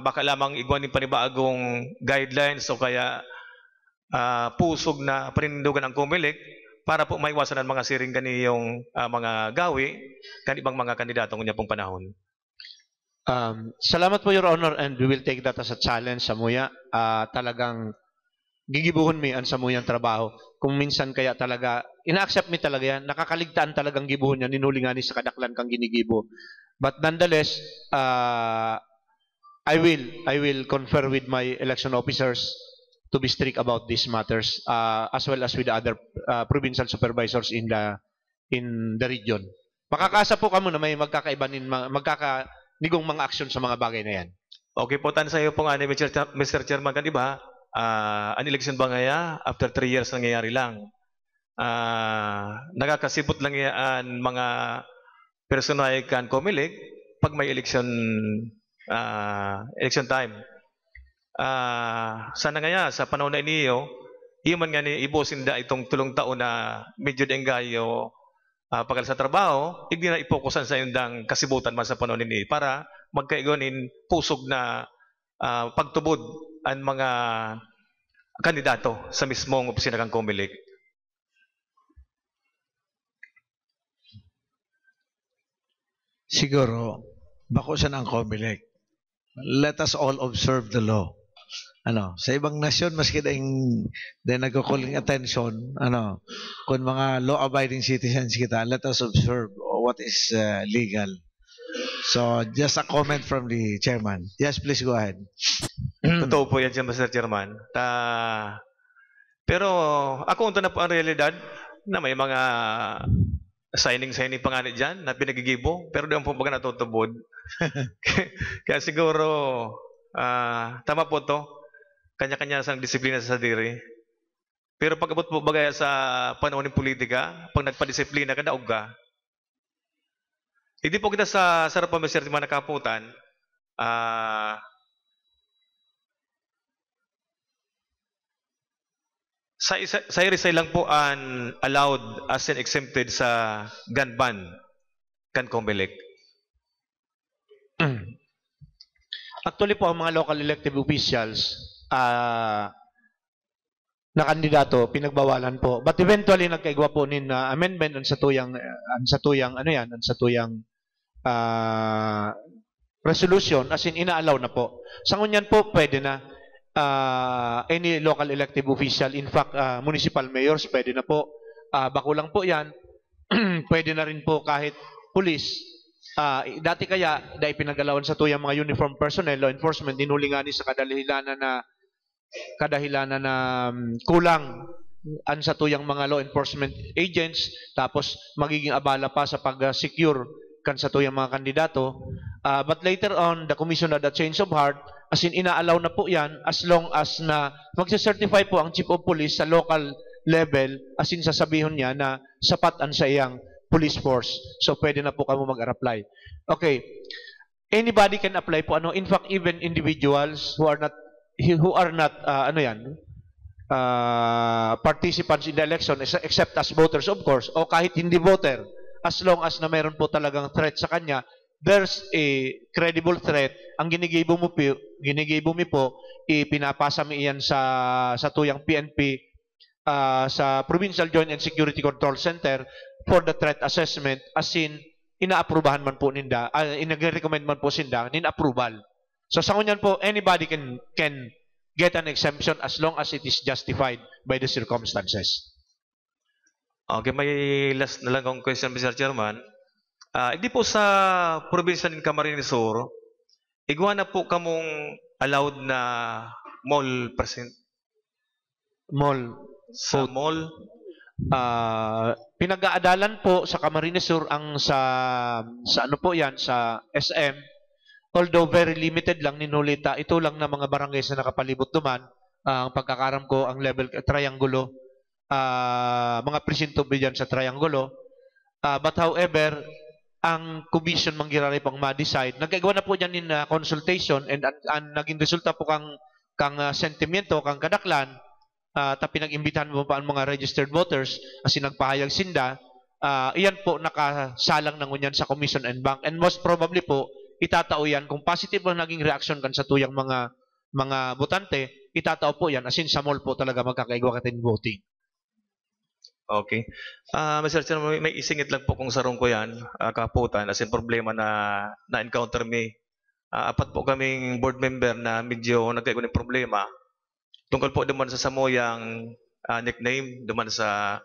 baka lamang iguan ng panibagong guidelines o kaya pusog na panindugan ng COMELEC para po maiwasan ang mga siring kaniyong mga gawi kan ibang mga kandidato ng pong panahon. Salamat po, Your Honor, and we will take that as a challenge sa muya. Talagang gigibuhon mi ang sa muyang trabaho. Kung minsan kaya talaga, ina-accept mi talaga yan, nakakaligtaan talagang gibuhon yan, ninulingani sa kadaklan kang ginigibo. But nonetheless, I will confer with my election officers to be strict about these matters, as well as with the other provincial supervisors in the region. Makakaasa po kamo na may magkakaibanin, magkakanigong mga aksyon sa mga bagay na yan. Okay po, tan sa iyo po nga ni Mr. Chairman, kan iba, ang election ba ngaya, after 3 years nangyayari lang, nakakasipot lang yan mga personay kan COMELEC pag may election time. Sana nga sa panahon na iniyo, iman nga ni ibosin da itong tulong taon na medyo dengayo pagkal sa trabaho, hindi na ipokusan sa yundang kasibutan man sa panahon ini para magkaigonin pusog na pagtubod ang mga kandidato sa mismong opisina ng COMELEC. Siguro, bako siya ng COMELEC. Let us all observe the law. Sa ibang nasyon, maski din nagkukuling attention, kung mga law-abiding citizens kita, let us observe what is legal. So, just a comment from the chairman. Yes, please go ahead. Totoo po yan, Mr. Chairman. Pero, ako unta na po ang realidad, na may mga signing pa nga dyan na pinagigibo, pero di po baga natutubod. Kaya siguro, tama po to, kanya-kanya sang disiplina sa diri. Pero pag abot po bagay sa panahon ng politika, pag nagpadisiplina ka, daog ka. Hindi po kita sa sarap pa Mr. Mga nakaputan, sa irisay lang po an allowed as in exempted sa gun ban kan Comelec. Actually po, ang mga local elective officials na kandidato pinagbawalan po. But eventually nagkaigwa po nin amendment ang satuyang resolution, as in ina-allow na po. Sa ngunyan po pwede na any local elective official, in fact municipal mayors pwede na po. Bakulang po 'yan. Pwede na rin po kahit police. Dati kaya dahil pinagalawan sa tuyang mga uniform personnel, law enforcement, dinuli nga ni sa kadahilanan na kulang ang sa tuyang mga law enforcement agents, tapos magiging abala pa sa pag-secure kan sa tuyang mga kandidato. But later on, the commission had a change of heart, as in ina-allow na po yan as long as na magsa-certify po ang chief of police sa local level, as in sasabihin niya na sapat ang sa iyang police force. So pwede na po kamo mag-apply. Okay. Anybody can apply po. In fact, even individuals who are not participants in the election, except as voters of course, o kahit hindi voter, as long as na meron po talagang threat sa kanya, there's a credible threat, ang ginigibo mo po, ipinapasa mo iyan sa tuyang PNP, sa Provincial Joint and Security Control Center for the threat assessment, as in, ina-aprubahan man po ninda, inag-recommend man po sinda, nin-approval. So sa ngunyan po, anybody can get an exemption as long as it is justified by the circumstances. Okay, may last na lang akong question, Mr. Chairman. Hindi po sa probinsya ng Camarines Sur, igwa na po kamong allowed na mall present? Mall. Sa mall? Pinag-aadalan po sa Camarines Sur ang sa ano po yan, sa SM, although very limited lang ninulita, ito lang na mga barangay na nakapalibot duman, ang pagkakaram ko, ang level triangulo, mga presinto diyan sa triangulo. But however, ang commission manggirari pang ma-decide, nagkagawa na po dyan in consultation, and naging resulta po kang sentimiento, kang kadaklan, pinag-imbitahan mo pa ang mga registered voters, kasi nagpahayag sinda, iyan po nakasalang ng unyan sa commission and bank, and most probably po, itatao yan, kung positive ang naging reaction kan sa tuyang mga botante, itatao po yan, as in sa mall po talaga magkakaigwa katin voting. Okay. Mr. Chairman, may isingit lang po kung sarong ko yan, kaputan, as in problema na encounter me. Apat po kaming board member na medyo nagkaigwa ng problema. Tungkol po duman sa Samoyang nickname, duman sa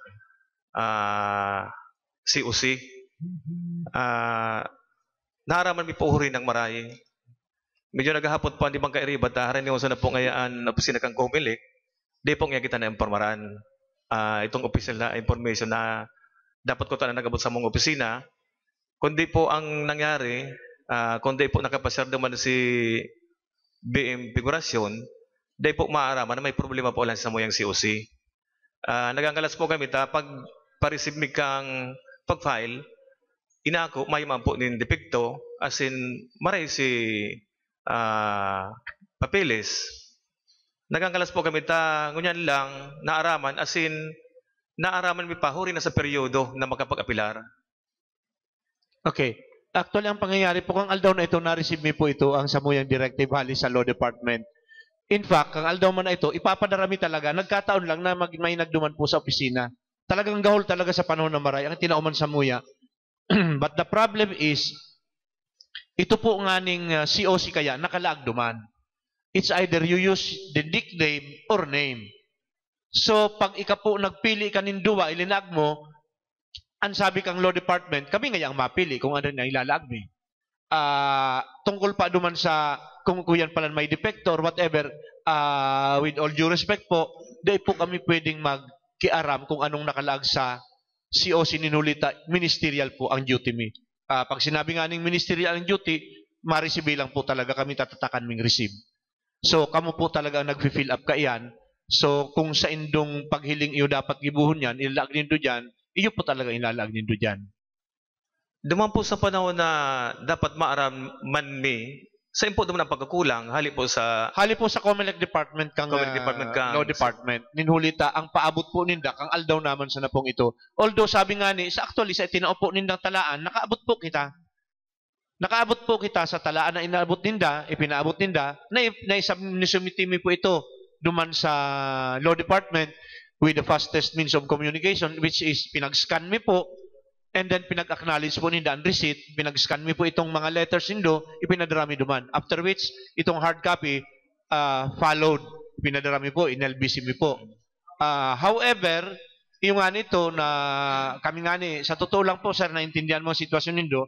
COC. Naharaman mi po rin ng maray. Medyo naghahapot po, hindi bang kairibat, haraniwasan na po ngayaan na opisina kang Comelec, di po nga kita na impormaran. Itong official na information na dapat ko na nagabot sa mong opisina, kundi po ang nangyari, kundi po nakapasyar naman si BM Figurasyon, dahil po maaraman na may problema po lang sa moyang COC. Naganggalas po kami, pag pa-receive mi kang pag-file, inaako, may man po nin depekto, as in, maray si papeles. Naganggalas po kami, ngunyan lang, naaraman, as in, naaraman mi pa, huri na sa peryodo na magkapag-apilar. Okay. Actually, ang pangyayari po, kang aldaw na ito, na-receive mi po ito, ang samuyang directive hali sa Law Department. In fact, kang aldaw man na ito, ipapadarami talaga, nagkataon lang na may nagduman po sa opisina. Talagang gahol talaga sa panahon ng maray, ang tinauman sa muya. But the problem is, ito po nga ning COC kaya, nakalaag duman. It's either you use the nickname or name. So, pag ika po nagpili ka ninduwa, ilinag mo, ang sabi kang Law Department, kami nga yung mapili kung ano na ilalag mo. Tungkol pa duman sa, kung yan pala may defecto or whatever, with all due respect po, di po kami pwedeng magkiaram kung anong nakalag sa COC ninulita, ministerial po ang duty mi. Pag sinabi nga ng ministerial ang duty, ma-receive lang po talaga kami tatatakan ming receive. So, kamo po talaga nag-fill up ka iyan. So, kung sa indong paghiling iyo dapat gibuhon yan, ilalag nindo dyan, iyo po talaga ilalag nindo dyan. Duman po sa panahon na dapat maaram man mi, sa po naman ang pagkakulang, hali po sa COMELEC Department kang COMELEC Department kang Law Department. Ninhulita, ang paabot po ninda, kang aldaw naman sa napong ito. Although sabi nga ni, sa actually, sa itinao po nindang talaan, nakaabot po kita. Nakaabot po kita sa talaan na inaabot ninda, ipinaabot ninda, nisumiti po ito duman sa Law Department with the fastest means of communication, which is pinag-scan mi po, and then pinag-acknowledge po ninda ang receipt, pinag-scan mi po itong mga letters nindo, ipinadarami duman. After which, itong hard copy followed, ipinadarami po, in-LBC mi po. However, yung nga nito na kami nga ni, sa totoo lang po sir, naintindihan mo ang sitwasyon nindo,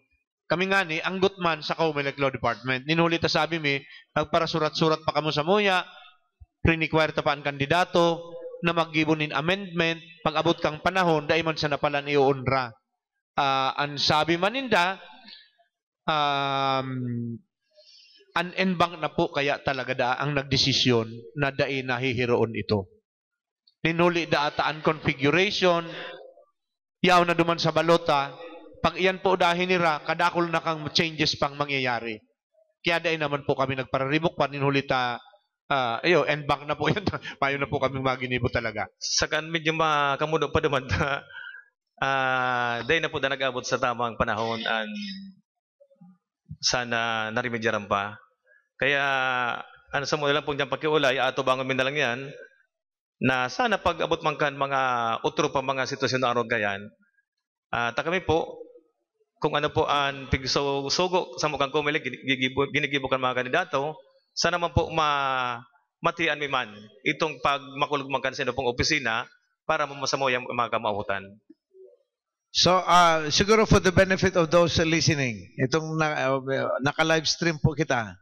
kami nga ni, ang gutman sa COMELEC Law Department. Ninulita sabi mi, nagparasurat-surat pa kamo sa muya, prinikwerta pa ang kandidato, na maggibunin amendment, pag-abot kang panahon, dahil man sa napalan iuunra. Ang sabi maninda, unenbank na po kaya talaga da ang nagdesisyon na dai nahihiroon ito. Ninuli da ataan configuration, yaw na duman sa balota, pag iyan po dahil nira, kadakol na kang changes pang mangyayari. Kaya dahil naman po kami nagpararibok pa, ninulita, enbank na po yan, payo na po kami maginibo talaga. Sakan medyo makamudo pa naman na dahil na po na nag-abot sa tamang panahon and sana narimedyaran pa. Kaya, ano sa muna lang po dyan pakiulay, ato bangon min na lang yan, na sana pag-abot man kan mga utro pa mga sitwasyon na araw gayan, kami po, kung ano po ang pigsugo sa mukhang COMELEC, ginigibukan mga kandidato, sana man po matian mi man itong pag makulog man kan sa pong opisina para mamasamo yung mga kamautan. So, siguro for the benefit of those listening, itong naka-live stream po kita.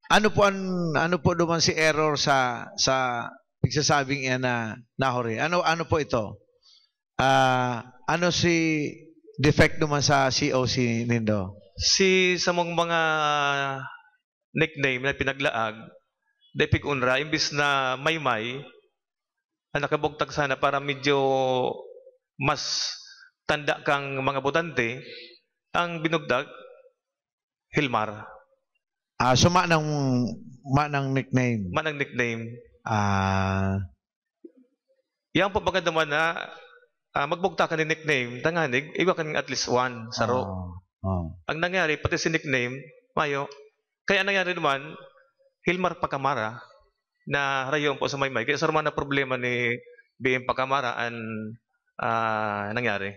Ano po duman si error sa pagsasabing yan na nahuri? Ano po ito? Ano si defect naman sa COC nindo? Sa mga nickname na pinaglaag, depik unra, imbis na may, nakabugtag sana para medyo mas tanda kang mga botante, ang binugdag, Hilmar. So manang nickname? Manang nickname. Yan po bagay naman na magbugta ka ni nickname, tanganig, iba ka at least one sa row. Ang nangyari, pati si nickname, mayo, kaya nangyari naman, Hilmar Pacamara, na rayon po sa Maymay. Kaya sa naman na problema ni BM Pacamara ang nangyari.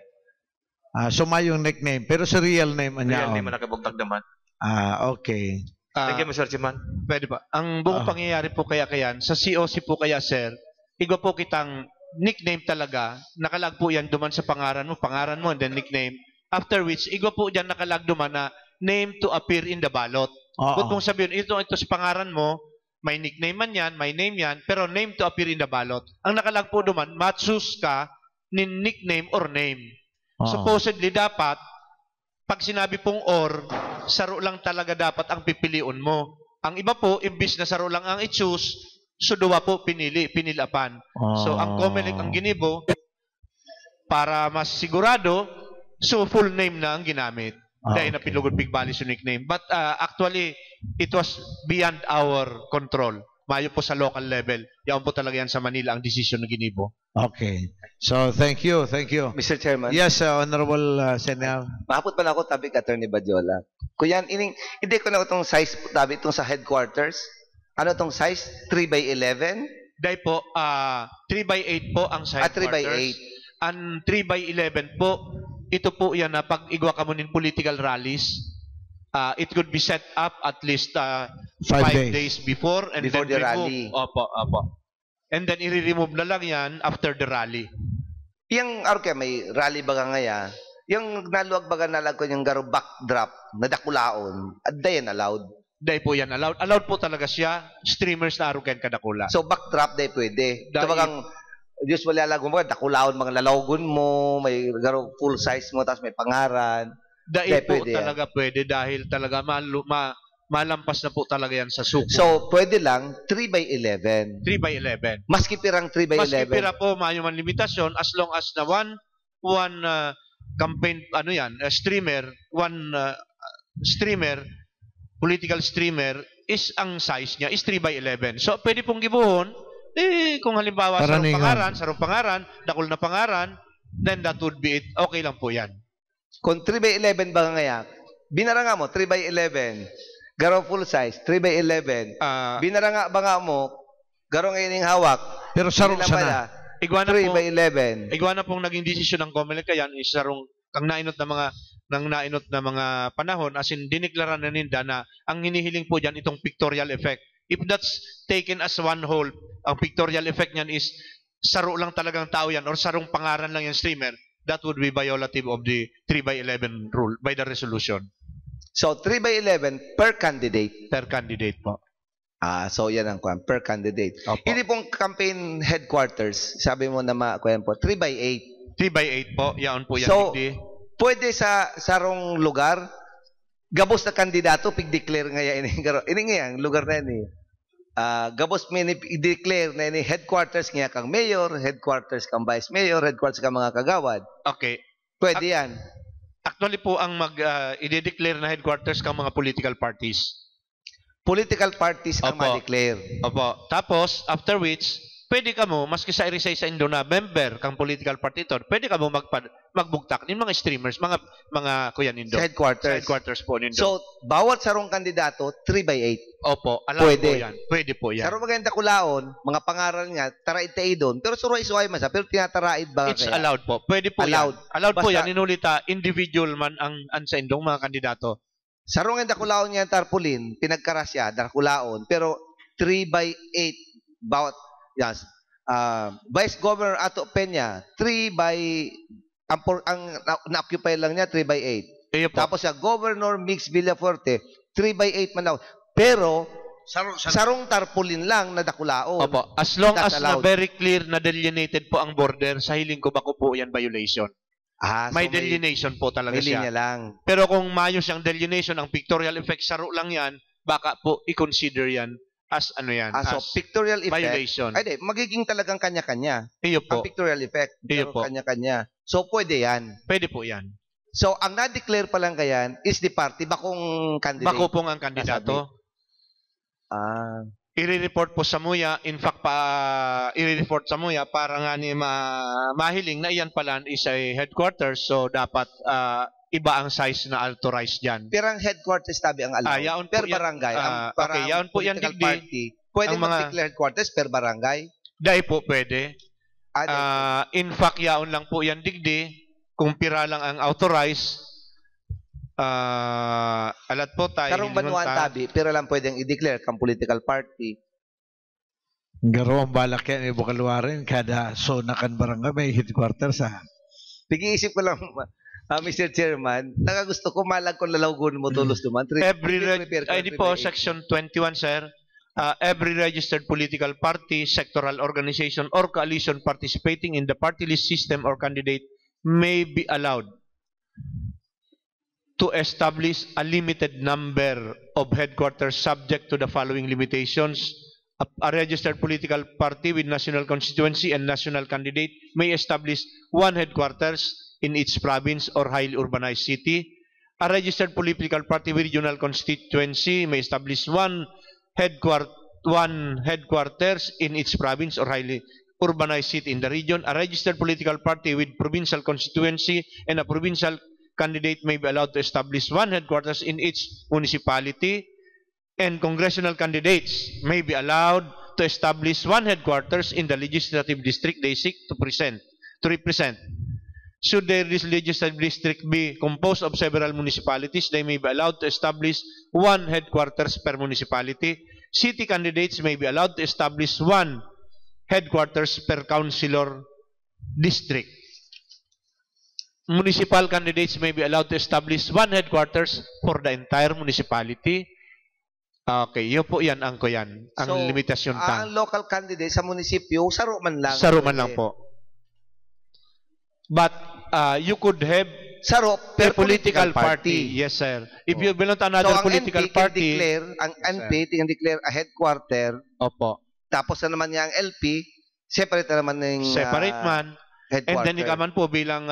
So may yung nickname, pero sa real name niya. Real name na nakabugtag naman. Okay. Thank you, Mr. Chairman. Pwede ba? Ang buong pangyayari po kaya sa COC po kaya, sir, igo po kitang nickname talaga, nakalag po yan duman sa pangaran mo, and then nickname. After which, igo po dyan nakalag duman na name to appear in the ballot. Kung mong sabihin, ito sa pangaran mo, may nickname man yan, may name yan, pero name to appear in the ballot. Ang nakalag po duman, matsus ka ni nickname or name. Supposedly dapat, pag sinabi pong or, saro lang talaga dapat ang pipiliun mo. Ang iba po, imbis na saro lang ang i-choose, so duwa po pinilapan. So ang COMELEC ang ginibo, para mas sigurado, so full name na ang ginamit. Dahil na pinugod Bigbali sa nickname. But actually, it was beyond our control. Mayo po sa local level. Yan po talaga yan sa Manila ang desisyon na ginibo. Okay. So, thank you. Mr. Chairman. Yes, Honorable Senator. Mahapot pa na ako tabi ka, Attorney Badiola. Kuyan, hindi ko na itong size tabi itong sa headquarters. Ano itong size? 3x11? Dahil po, 3x8 po ang sa headquarters. 3x8. Ang 3x11 po, ito po yan na pag igwa ka mo ng political rallies, it could be set up at least 5 days before and before then the rally. Opo. And then i-remove na lang yan after the rally. Yung may rally baga ngaya, yung naluwag baga nalag ko yung garo backdrop na dakulaon, dayan allowed. Day po yan allowed. Allowed po talaga siya. Streamers na arugan kadakula. So backdrop day pwede. So bagang Usually alagon mo, dakulaon mga lalagon mo, may garo full size mo, tapos may pangaran. Dahil po pwede yan. talaga pwede dahil talaga malampas na po talaga yan sa suko. So, pwede lang 3x11. 3x11. Maski pirang 3x11. Maski pira po mayo man limitasyon as long as na one campaign streamer, political streamer is ang size niya is 3x11. So pwede pong gibuhon kung halimbawa sarong pangaran, dakol na pangaran, then that would be it. Okay lang po yan. Kung 3x11 ba ngaya, binaranga mo 3x11. Garo full size 3x11. Binaranga ba nga mo, garo ngayon yung hawak. Pero sarong sana. Igwana 3x11. Igwana pong naging desisyon ng COMELEC kayan is sarong kang nainot na mga panahon as in diniklara na ninda na ang hinihiling po diyan itong pictorial effect. If that's taken as one whole, ang pictorial effect niyan is saro lang talagang tao yan or sarong pangaran lang yung streamer, that would be violative of the 3x11 rule by the resolution. So 3x11 per candidate. Per candidate po. So yan ang kuwan, per candidate. Opo. Hindi pong campaign headquarters, sabi mo na kuwan po, 3x8. 3x8 po, yaon po yan. So, pwede sa sarong lugar, gabos na kandidato, pig-declare nga yan. Ini nga yan, lugar na yan. Gabos may i-declare na yan, headquarters nga kang mayor, headquarters kang vice mayor, headquarters kang mga kagawad. Okay. Pwede yan. Actually po, ang i-declare na headquarters kang mga political parties. Political parties ang ma-declare. Opo. Tapos, after which, pwede ka mo, maski sa irisay sa Indo na member kang political party ito, pwede ka mo magbugtak ng mga streamers, mga kuya nindo. Sa headquarters. Sa headquarters po nindo. So, bawat sarong kandidato, 3x8. Opo. Alam pwede. po yan. Pwede po yan. Sarong maganda kulaon, mga pangaral nga, taraid tayo doon. Pero suruay-suay man sa, pero tinataraid ba It's kaya? allowed po. Pwede po allowed. yan. Allowed po Basta, yan. Inulita, individual man ang sa Indong mga kandidato. sarong nga dakulaon nga tarpaulin, pinagkarasya, dakulaon, pero 3x8 bawat, yes. Vice Governor Ato Peña, 3x, ang na-occupy lang niya, 3x8. Tapos siya, Governor Mix Villafuerte, 3x8 man daw. Pero, sarong tarpaulin lang na dakulaon. Opo. As long as na very clear na delineated po ang border, sa hiling ko bako po yan violation. May so delineation po talaga may siya. linya lang. Pero kung maayos yung delineation, ang pictorial effect, saro lang yan, baka po i-consider yan as ano yan. So as pictorial effect. Violation. Ay, di, magiging talagang kanya-kanya. Iyo po. Ang pictorial effect. Iyo po. Kanya-kanya. So pwede yan. Pwede po yan. So ang na-declare pa lang kayan is the party, bakong candidate. Bako pong ang kandidato. I-report po sa MUYA. In fact, i-report sa MUYA para nga ni mahiling na iyan pala is a headquarters. So, dapat iba ang size na authorized dyan. Pero ang headquarters tabi ang alam. Yaon per po yan. barangay. Okay, yaon po yan, digdi. Party, pwede ang mga mag-declare headquarters per barangay? Dahil po pwede. In fact, yaon lang po yan, digdi. Kung pira lang ang authorized, alat po tayo. Karong banuan tabi, pero lang pwedeng i-declare kang political party. Garo ang balak yan, ibukalwarin, kada zona kan barangay may headquarters Pag-iisip ko lang, Mr. Chairman, nakagusto ko malag kung lalawgon mo tulos naman. Hindi po, Section 21, sir. Every registered political party, sectoral organization, or coalition participating in the party list system or candidate may be allowed to establish a limited number of headquarters subject to the following limitations. A registered political party with national constituency and national candidate may establish one headquarters in each province or highly urbanized city. A registered political party with regional constituency may establish one headquarters in each province or highly urbanized city in the region. A registered political party with provincial constituency and a provincial candidate may be allowed to establish one headquarters in each municipality, and congressional candidates may be allowed to establish one headquarters in the legislative district they seek to represent. Should their legislative district be composed of several municipalities, they may be allowed to establish one headquarters per municipality. City candidates may be allowed to establish one headquarters per councilor district. Municipal candidates may be allowed to establish one headquarters for the entire municipality. Okay, yun po yan, angko yan. Ang So, limitasyon ang local candidate sa munisipyo, saro man lang. Saro man lang Pwede. po. But you could have Saro a per political party. Yes, sir. If you belong to So, another ang political NP can party, declare, ang NP can declare a headquarter, opo, tapos na naman niya ang LP, separate na naman ng separate man. And headquarter. then ikaw man po bilang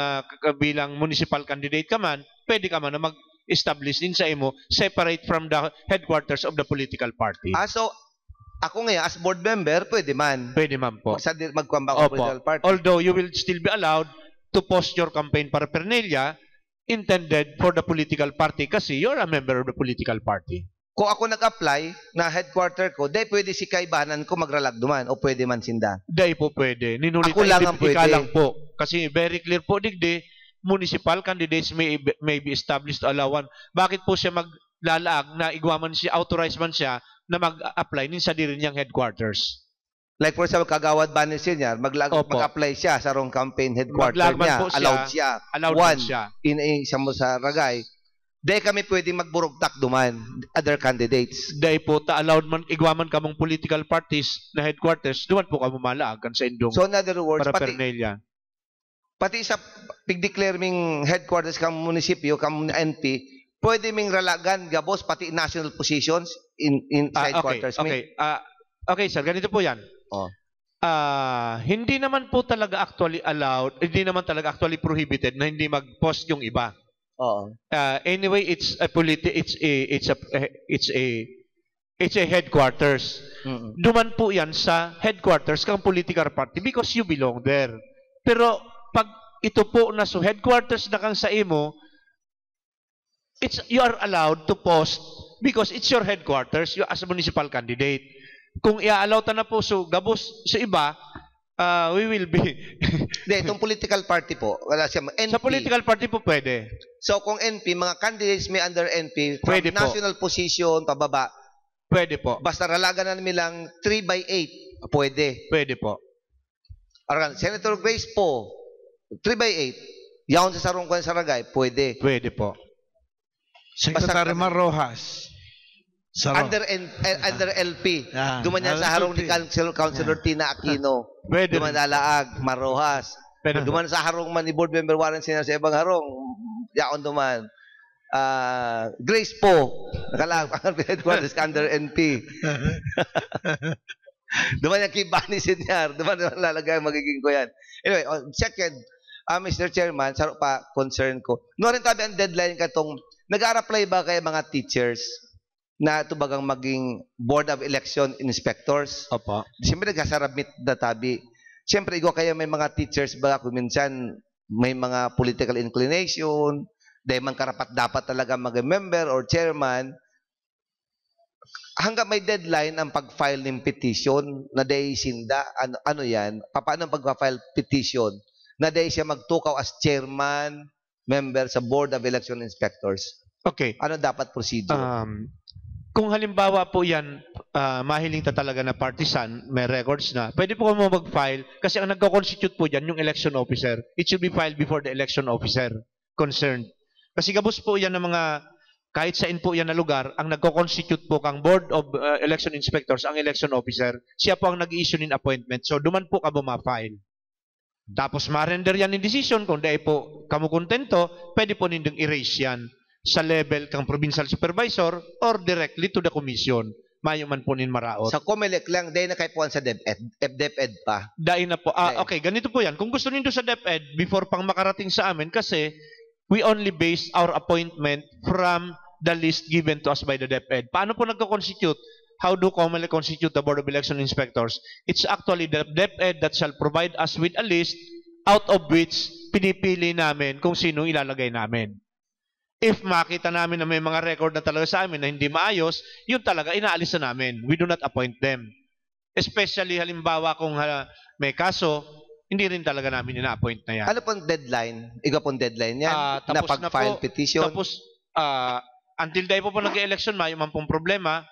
municipal candidate ka man, pwede ka man na mag-establish din sa imo separate from the headquarters of the political party. So, ako ngayon, as board member, pwede man. Pwede man po. Magkwambak ang Opo. political party. Although you will still be allowed to post your campaign paraphernalia intended for the political party kasi you're a member of the political party. Kung ako nag-apply na headquarter ko, dahil pwede si kaibanan ko magralag duman o pwede man sinda. Dahil po pwede. Ninulit Ako lang ang pwede. Ika lang po. Kasi very clear po, digdi, municipal candidates may be established to allow one. Bakit po siya maglalaag na igwaman siya, authorized man siya na mag-apply nin sa diri niyang headquarters? Like for example, Kagawad Banner Senior, mag-apply siya sa wrong campaign headquarter Maglagman niya. po siya, Allowed siya. allowed One, man siya. isa mo sa Ragay. Dahil kami pwede magburugtak duman, other candidates. Dahil po, allowed man, igwaman ka mong political parties na headquarters, duman po ka mamalaag sa indong So in other words, paraphernalia. pati sa pig-declare ming headquarters kang munisipyo, kang NP, pwede ming ralagan, gabos, pati national positions in sa headquarters. Okay, sir, ganito po yan. Oh. Hindi naman po talaga actually allowed, hindi naman talaga actually prohibited na hindi mag-post yung iba. Oo. Anyway, it's a headquarters. Duman po yan sa headquarters kang political party because you belong there. Pero pag ito po na so headquarters na kang sa imo, you are allowed to post because it's your headquarters, you as a municipal candidate. Kung i-allow ta na po so gabos sa iba, we will be Hindi, itong political party po, wala siya. NP. sa political party po pwede. So kung NP, mga candidates may under NP, from Pwede po. national position, pababa, Pwede po. basta ralagan na nilang 3/8, pwede. Pwede po. Aran, Senator Grace po, 3/8, yaon sa sarong kwan sa Ragay, pwede. Pwede po. Secretary Mar Rojas. Sarong. Under LP. Yan. Duman yan sa harong ni Councilor Tina Aquino. Pwede Duman rin. Dalaag, Marojas. Pwede po. Duman sa harong man ni Board Member Warren Senior sa ibang harong. Yaon duman. Grace po. Nakalag ang headquarters under NP. Duman yung Kibani Senior. Duman lalagay magiging ko yan. Anyway, second, Mr. Chairman, saro pa concern ko. No rin tabi ang deadline katong nag-a-apply ba kay mga teachers na ito bagang maging Board of Election Inspectors? Opo. Siyempre nagkasarabit na tabi. Siyempre, ikaw kaya may mga teachers ba kung minsan may mga political inclination, dahil man karapat dapat talaga mag-member or chairman, hanggang may deadline ang pag-file ng petition na dahil sinda, ano yan? Paano ang pag-file petition? Na dahil siya magtukaw as chairman, member sa Board of Election Inspectors. Okay. Ano dapat procedure? Kung halimbawa po yan, mahiling ta talaga na partisan, may records na, pwede po mo mag-file kasi ang nagko-constitute po dyan, yung election officer. It should be filed before the election officer concerned. Kasi gabos po yan ng mga, kahit saan po yan na lugar, ang nagko-constitute po kang Board of Election Inspectors, ang election officer, siya po ang nag-i-issue ng appointment. So, duman po ka buma-file. Tapos, ma-render yan ng decision. Kung dahil po kamu kontento, pwede po nindong erase yan sa level kang provincial supervisor or directly to the commission. Mayo man po nin maraot. Sa COMELEC lang, dahil na kay puwan sa DepEd pa. Dahil na po. Okay, ganito po yan. Kung gusto nindo sa DepEd, before pang makarating sa amin, kasi we only base our appointment from the list given to us by the DepEd. Paano po nagko-constitute? How do COMELEC constitute the Board of Election Inspectors? It's actually the DepEd that shall provide us with a list out of which pinipili namin kung sino ilalagay namin. If makita namin na may mga record na talaga sa amin na hindi maayos, yun talaga inaalis na namin. We do not appoint them. Especially halimbawa kung may kaso, hindi rin talaga namin ina-appoint na yan. Ano pong deadline? Ikaw pong deadline yan? Na Tapos pag-file na po, petition? Tapos, until dahil po nag-election, mayo man pong problema,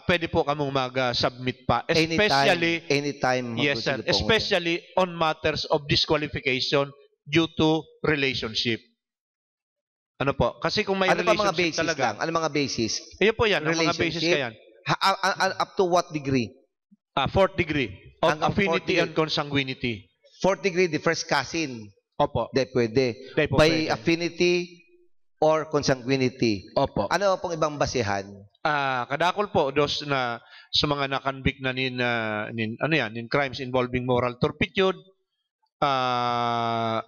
pwede po kamong mag-submit pa. Especially, anytime. yes sir, especially on matters of disqualification due to relationship. Ano po? Kasi kung may Ano pa mga relationship basis talaga. lang? Ano mga basis? Ayun po yan, ang mga basis Relationship? ka yan. Up to what degree? Fourth degree of Hanggang fourth affinity degree. and consanguinity. Fourth degree, the first cousin. Opo. Hindi pwede. Hindi po By pwede. affinity or consanguinity. Opo. Ano pong ibang basehan? Kadakol po dos na sa mga nakanbik na nin crimes involving moral turpitude.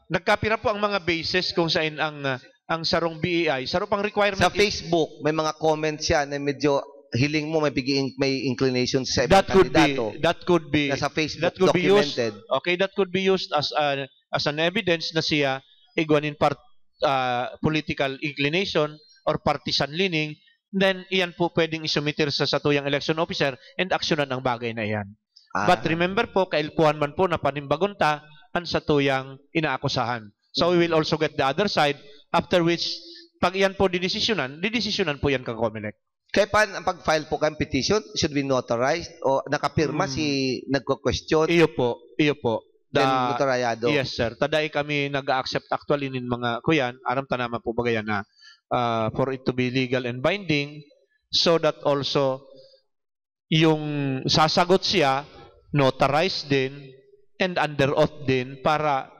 Nagkapira po ang mga basis kung saan ang sarong BEI, sarong pang requirement Sa Facebook, may mga comments yan na medyo hiling mo may inclination sa ibang kandidato. that could be Nasa Facebook that could be used. documented. Okay, that could be used as an evidence na siya igwanin political inclination or partisan leaning. Then iyan po pwedeng isumitir sa satuyang election officer and aksyonan ang bagay na iyan. But remember po, kailpuhan man po na panimbagunta ang satuyang inaakusahan. So we will also get the other side, after which, pag iyan po didesisyonan po yan kang COMELEC. Kaya ang pag-file po kayong petition, should be notarized o nakapirma si nagko-question? Iyo po. Then notaryado? Yes, sir. Taday kami nag-accept actually nin mga kuyan, aram ta naman po bagayan na for it to be legal and binding, so that also yung sasagot siya, notarized din, and under oath din, para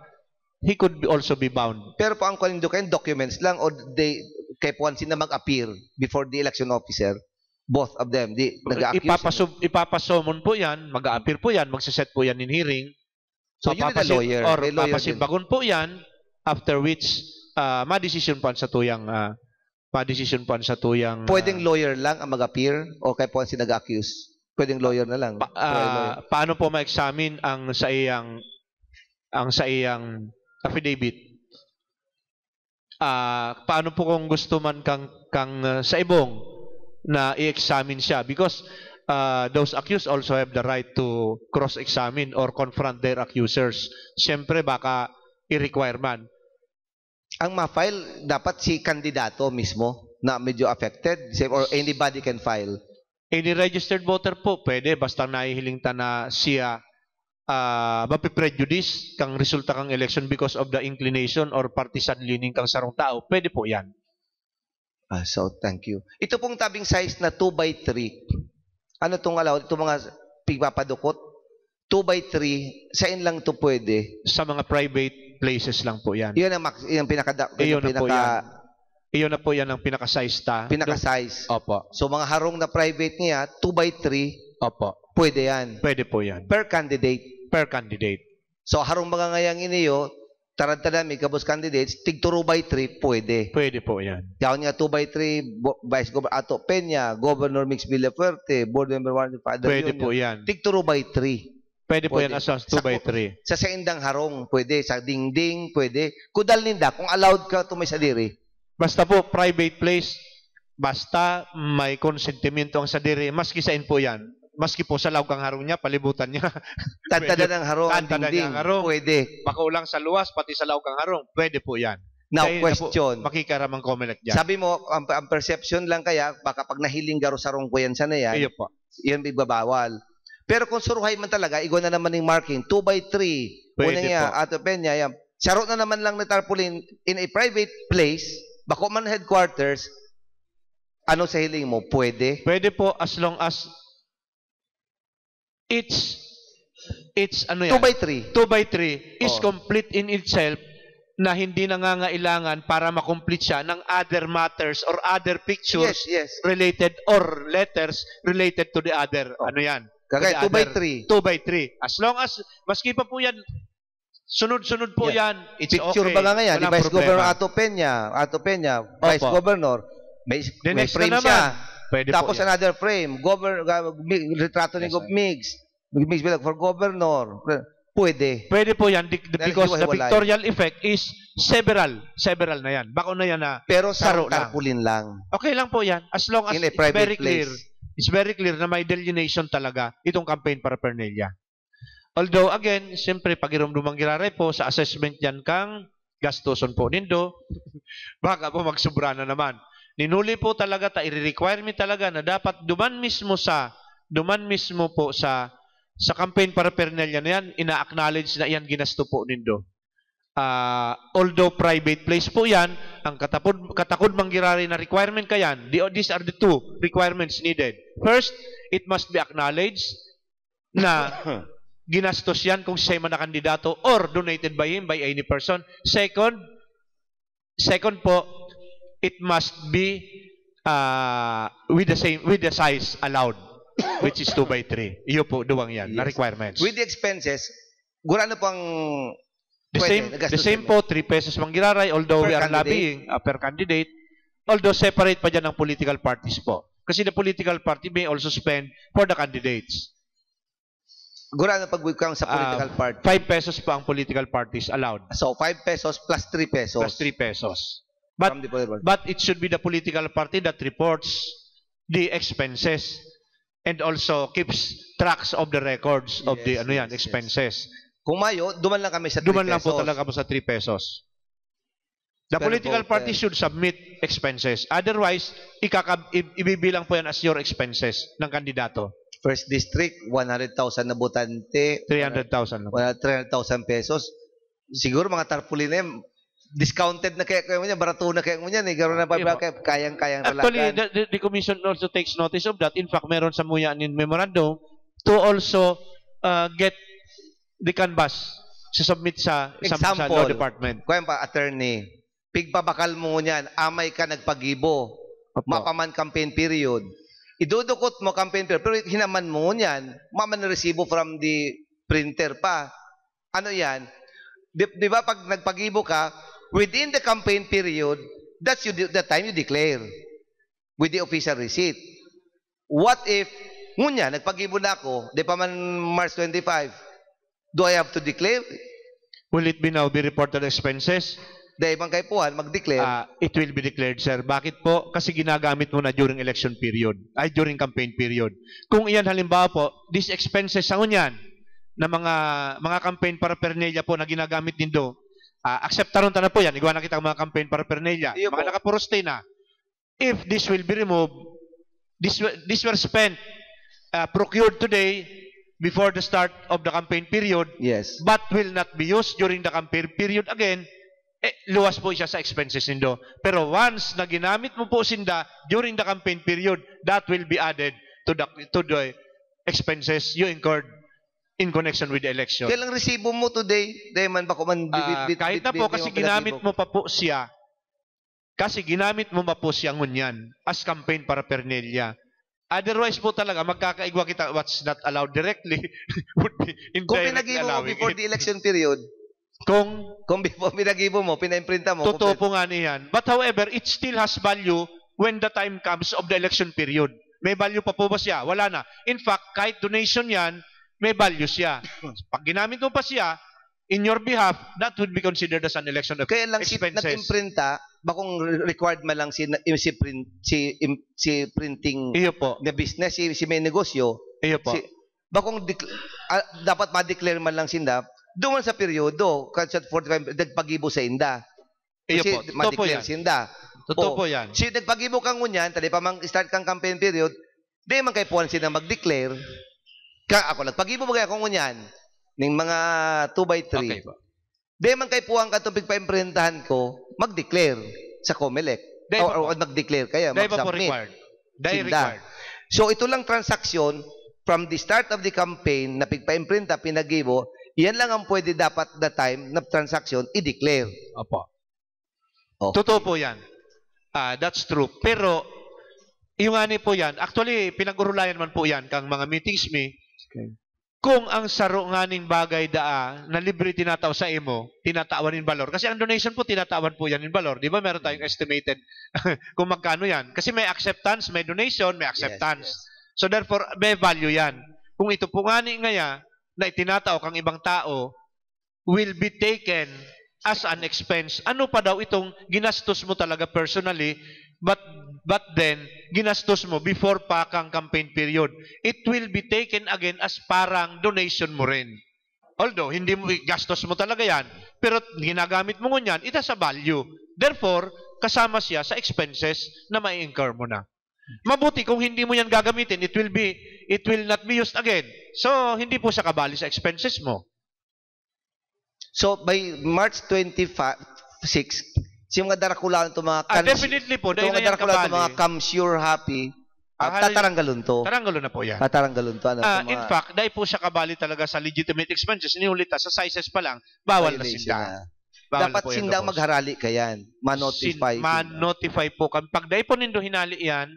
he could also be bound. Pero po ang kanindo kayo, documents lang o kay po sila mag-appear before the election officer? Both of them, nag-accuse? Ipapasomon po yan, mag-a-appear po yan, magsiset po yan in hearing. So you need a lawyer. Or May lawyer papasimbagon po yan, after which, madesisyon po sa tuyang Pwedeng lawyer lang ang mag-appear o kay po sila nag-accuse? Pwedeng lawyer na lang? Paano po ma-examine ang sa iyang affidavit? Paano po kung gusto man kang sa ibong na i-examine siya? Because those accused also have the right to cross-examine or confront their accusers. Siyempre, baka i-require man. Ang ma-file, dapat si kandidato mismo na medyo affected or anybody can file? Any registered voter po, pwede. Basta nahihiling ta na siya mapiprejudice kang resulta kang election because of the inclination or partisan leaning kang sarong tao, pwede po yan. So, thank you. Ito pong tabing size na 2x3, ano itong allowed? Itong mga pigpapadukot? 2x3, saan lang ito pwede? Sa mga private places lang po yan. Iyon ang Iyon na po yan ang pinaka-size ta. Pinaka-size. Opo. So, mga harong na private niya, 2x3, opo, pwede yan. Pwede po yan. Per candidate. Per candidate. So, harong mga ngayang iniyo, tarad-tarami, kabos candidates, tig 2x3, pwede. Pwede po yan. Kaya nga 2x3, Vice Governor Ato Peña, Governor Mix Villafuerte, Board Member Warren Father Pwede Jr. po yan. Tig 2x3. Pwede po yan as 2x3. Sa indang harong, pwede. Sa dingding, pwede. Kudal ninda, kung allowed ka tumay sa diri. Basta po, private place, basta may konsentimento ang sadiri, maski sa po yan. Maski po sa kang harong niya, palibutan niya. Tantada ng harong, ang dingding, pwede. Makulang sa luwas, pati sa kang harong, pwede po yan. Now, Kaya question. Makikaramang COMELEC dyan. Sabi mo, ang perception lang kaya, baka pag nahiling garo sa rong kuyan sana yan, Iyo po. yan ibabawal. Pero kung suruhay man talaga, igwa na naman ng marking, 2x3, Pwede una niya, po. Ato Peña, yan. Saro na naman lang na tarpaulin in a private place, bako man headquarters, ano sa hiling mo? Pwede? Pwede po as long as it's ano yan? 2x3. 2x3 is Oh. complete in itself na hindi nangangailangan para makomplete siya ng other matters or other pictures Yes, yes. related or letters related to the other. Ano yan? Kagaya, To the 2x3. 2x3. As long as, maski pa po yan, sunod-sunod po yan, it's Picture okay. ba nga ngayon? Ni Walang Vice Governor problema. Ato Peña, Vice Opo. Governor, may The next frame na naman. siya. Pwede Tapos po yan. another frame, retrato ni Yes, Gov. Migs bilang for Governor. Pwede. Pwede po yan because the hiwa-hiwalay. pictorial effect is several na yan. Bako na yan na Pero sa saro lang. tarpaulin lang. Okay lang po yan. As long as In a it's private very clear. place. It's very clear na may delineation talaga itong campaign paraphernalia. Although, again, siyempre, pag irumdumang girare po, sa assessment yan kang gastoson po nindo, baka po magsubra na naman. Ninuli po talaga, i-requirement talaga na dapat duman mismo po sa campaign paraphernalia na yan, ina-acknowledge na yan ginasto po nindo. Although private place po yan, ang katakod manggirari na requirement kayan, these are the two requirements needed. First, it must be acknowledged na ginastos yan kung siya'y manakandidato or donated by him, by any person. Second po, it must be with the size allowed, which is 2x3. Iyo po, duwang yan, na requirements. With the expenses, gurano pang The same po, 3 pesos manggiraray, although we are lobbying per candidate, although separate pa dyan ang political parties po. Kasi the political party may also spend for the candidates. Gurano pag wikang sa political party? 5 pesos pa ang political parties allowed. So, 5 pesos plus 3 pesos. Plus 3 pesos. But it should be the political party that reports the expenses and also keeps tracks of the records of the expenses. Kung mayo, duman lang kami sa 3 pesos. Duman lang po talaga sa 3 pesos. The political party should submit expenses. Otherwise, ibibilang po yan as your expenses ng kandidato. First district, 100,000 na botante. 300,000 lang. 300,000 pesos. Siguro mga tarpaulin na yan, discounted na kaya mo yan, barato na kaya mo yan. Gano'n na kayang-kayang talaga. Actually, the commission also takes notice of that. In fact, meron sa Muyanin Memorandum to also get the canvas to submit sa law department. Kaya pa, attorney, pigpabakal mo niyan, amay ka nagpagibo, mapaman campaign period. Idudukot mo campaign period, pero hinaman mo niyan, maman resibo from the printer pa. Ano yan? Di ba pag nagpagibo ka, within the campaign period, that's the time you declare with the official receipt. What if, ngunya, nagpagibo na ako, di pa man March 25, do I have to declare? Will it be now be reported expenses? Dahil bang kay Puhan, mag-declare? It will be declared, sir. Bakit po? Kasi ginagamit mo na during election period, during campaign period. Kung iyan halimbawa po, these expenses sa unyan, na mga campaign paraphernalia po na ginagamit din do, acceptaron ta na po yan, igawa na kita mga campaign paraphernalia, mga nakapuroste na. If this will be removed, this were spent, procured today, before the start of the campaign period, but will not be used during the campaign period again, luwas po siya sa expenses nindo. Pero once na ginamit mo po sinda during the campaign period, that will be added to the expenses you incurred in connection with the election. Kailang resibo mo today? Dahil man ba kuman kahit na po kasi ginamit mo pa po siya. Kasi ginamit mo pa po siya ngunyan as campaign paraphernalia. Otherwise po talaga, magkakaigwa kita what's not allowed directly would be indirectly kung pinagibo mo before the election period, kung before pinagibo mo, pinaimprinta mo. Totoo po nga niyan. But however, it still has value when the time comes of the election period. May value pa po ba siya? Wala na. In fact, kahit donation yan, may value siya. Pag ginamit mo pa siya, in your behalf, that would be considered as an election of kaya lang expenses. Nag-imprinta, bakong required man lang si printing na business, si may negosyo. Bakong dapat ma-declare man lang sinda, doon sa periodo, kasi 45, nagpagibo sa inda. Kasi ma-declare sinda. Totoo po yan. Si nagpagibo kang ngunyan, tali pa mang start kang campaign period, di man kay puwan sila mag-declare. Ako nagpagibo mo kaya kung ngunyan, ng mga 2x3. Okay, di man kay puwang katubig pa-imprintahan ko, mag-declare sa COMELEC. O mag-declare kaya, mag-submit. Required. So ito lang transaksyon from the start of the campaign na pigpa-imprinta, pinagibo, yan lang ang pwede dapat the time na transaksyon i-declare. Opo. Okay. Totoo po yan. That's true. Pero, yung ani po yan, actually, pinag-urulayan man po yan kang mga meetings me, kung ang saro nganing bagay na libre tinataw sa imo, tinatawan in valor. Kasi ang donation po, tinatawan po yan in valor. Di ba? Meron tayong estimated kung magkano yan. Kasi may acceptance, may donation, may acceptance. Yes. So therefore, may value yan. Kung ito po ngani ngaya, na itinataw kang ibang tao, will be taken as an expense. Ano pa daw itong ginastos mo talaga personally, but then, ginastos mo before pa kang campaign period. It will be taken again as parang donation mo rin. Although, hindi mo gastos mo talaga yan, pero ginagamit mo ngunyan, it has a value. Therefore, kasama siya sa expenses na mai-incur mo na. Mabuti kung hindi mo yan gagamitin, it will not be used again. So, hindi po siya kabali sa expenses mo. So, by March 26, Si mga Dracula ito mga Definitely po, dahil mga na yan Dracula ito mga kabali. come sure happy. Tataranggalon to. Taranggalo na po yan. Tataranggalon to. Ano, to In mga fact, dahil po siya kabali talaga sa legitimate expenses, inulita sa sizes pa lang, bawal na violation sinda. na. Bawal Dapat na po yan, sindang Kapos. magharali ka yan. Ma-notify. Ma-notify po kami. Pag dahil po nindo hinali yan,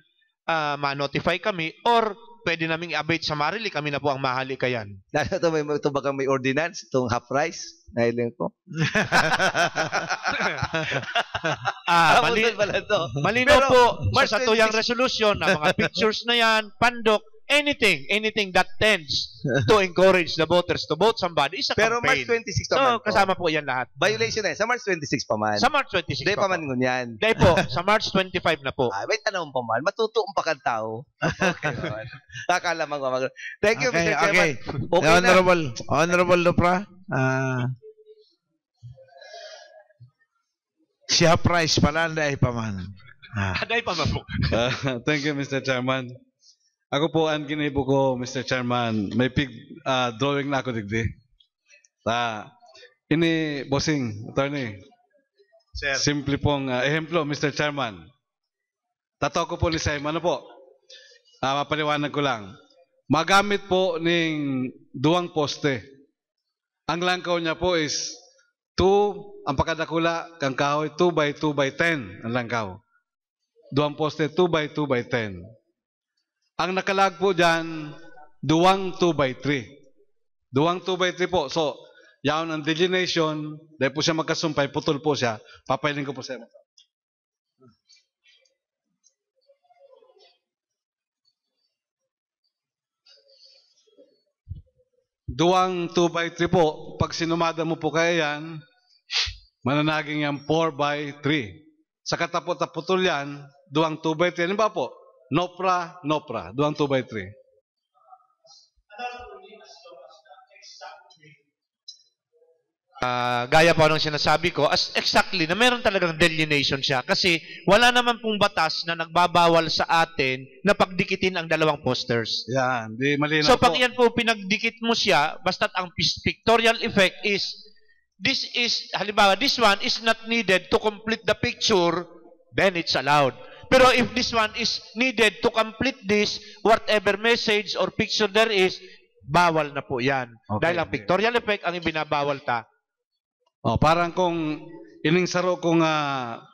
ma-notify kami or pwede naming i-abate sa Marili, kami na po ang mahali ka yan. Lalo ito bagang may ordinance, itong half price. Nahiling ko. Malinaw Pero, po March sa satuyang 26 resolusyon na mga pictures na yan, pandok, anything that tends to encourage the voters to vote somebody is a Pero campaign. March 26 pa So, man to. kasama po yan lahat. Violation na yan. Sa March 26 pa man. Sa March 26 Hindi pa man po. ngun yan. Dahil po, sa March 25 na po. May tanong pa man. Matutuong pa kang tao. Okay naman. Takala mag. Thank you, Mr. Chairman. Okay na. Honorable Lupra, siya price pala, dahil pa man. Dahil pa man po. Thank you, Mr. Chairman. Ako po, ang ginibo ko, Mr. Chairman, may drawing na ako digdi. Ini, bossing, attorney. Sir. Simple pong ehemplo, Mr. Chairman. Tato ko po ni Simon, ano po? Mapaliwanag ko lang. Magamit po ng duwang poste. Ang langkaw niya po is 2, ang pakadakula, kang kahoy, 2 by 2 by 10, ang langkaw. Duwang poste, 2 by 2 by 10. Ang nakalag po dyan, duwang 2 by 3. Duwang 2 by 3 po. So, yaon ang delineation, dahil po siya magkasumpay, putol po siya, papailin ko po siya. Duwang 2 by 3 po, pag sinumada mo po kaya yan, mananaging yan 4 by 3. Sa katapot-taputol yan, duwang 2 by 3. Ano ba po? Nopra, duwang 2 by 3. Gaya po ng sinasabi ko, as exactly na meron talagang delineation siya kasi wala naman pong batas na nagbabawal sa atin na pagdikitin ang dalawang posters. Yan, di malinaw So pag po. yan po pinagdikit mo siya, basta't ang pictorial effect is, halimbawa, this one is not needed to complete the picture, then it's allowed. Pero if this one is needed to complete this, whatever message or picture there is, bawal na po yan. Okay, Dahil ang pictorial effect ang ibinabawal ta. Oh, parang kung ining saro kong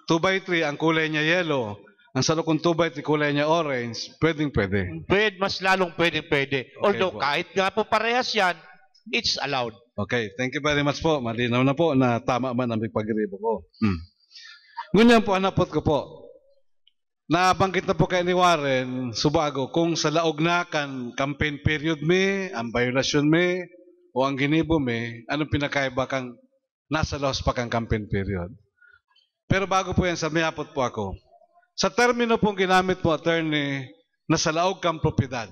2 by 3, ang kulay niya yellow, ang saro kong 2 by 3, kulay niya orange, pwede. Pwede, mas lalong pwede. Although po. kahit nga po parehas yan, it's allowed. Okay, thank you very much po. Malinaw na po na tama man ang pagribo ko. Ngunyan po, anapot ko po. Nabanggit na po kay ni Warren, subago, kung sa laog na kan campaign period ang violasyon o ang ginibo anong pinakaiba kang nasa laos pa kang campaign period. Pero bago po yan, samihapot po ako. Sa termino pong ginamit po, attorney, na sa laog kang propiedad.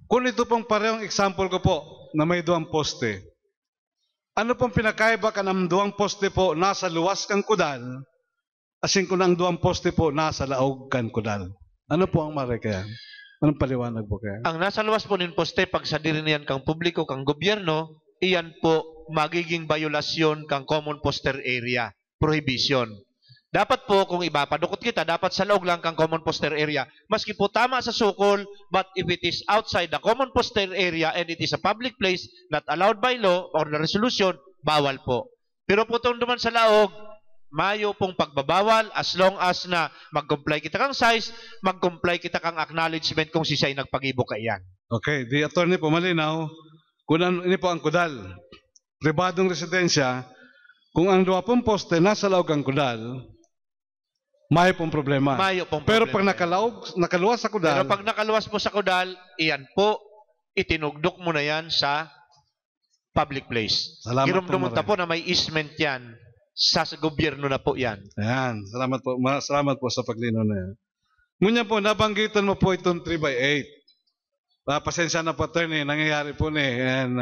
Kung ito pong parehong example ko po, na may duwang poste, ano pong pinakaiba ka ng duwang poste po nasa luwas kang kudal, asin kung ang duwang poste po nasa laog kang kudal? Ano po ang marikayan? Anong paliwanag po kaya? Ang nasa luwas po ng poste, pag sa dirinian kang publiko, kang gobyerno, iyan po magiging violasyon kang common poster area, prohibition. Dapat po, kung ipapadukot kita, dapat sa loob lang kang common poster area. Maski po tama sa sukol, but if it is outside the common poster area and it is a public place not allowed by law or the resolution, bawal po. Pero po itong duman sa laog, mayo pong pagbabawal as long as na mag-comply kita kang size, mag-comply kita kang acknowledgement kung si siya'y nagpagibo ka iyan. Okay, the attorney po malinaw, kung ini po ang kudal, pribadong residensya, kung ang duwa pong poste nasa laog ang kudal, may pong problema. Mayo pong Pero problema. pag nakaluwas sa kudal, Pero pag nakaluwas po sa kudal, iyan po, itinugdok mo na yan sa public place. Salamat Irumdumunta po, po na may easement yan. Sa gobyerno na po yan. ayan, salamat po sa paglino na yan. Ngunyan po, nabanggitan mo po itong 3 by 8. Pasensya na po, attorney, nangyayari po and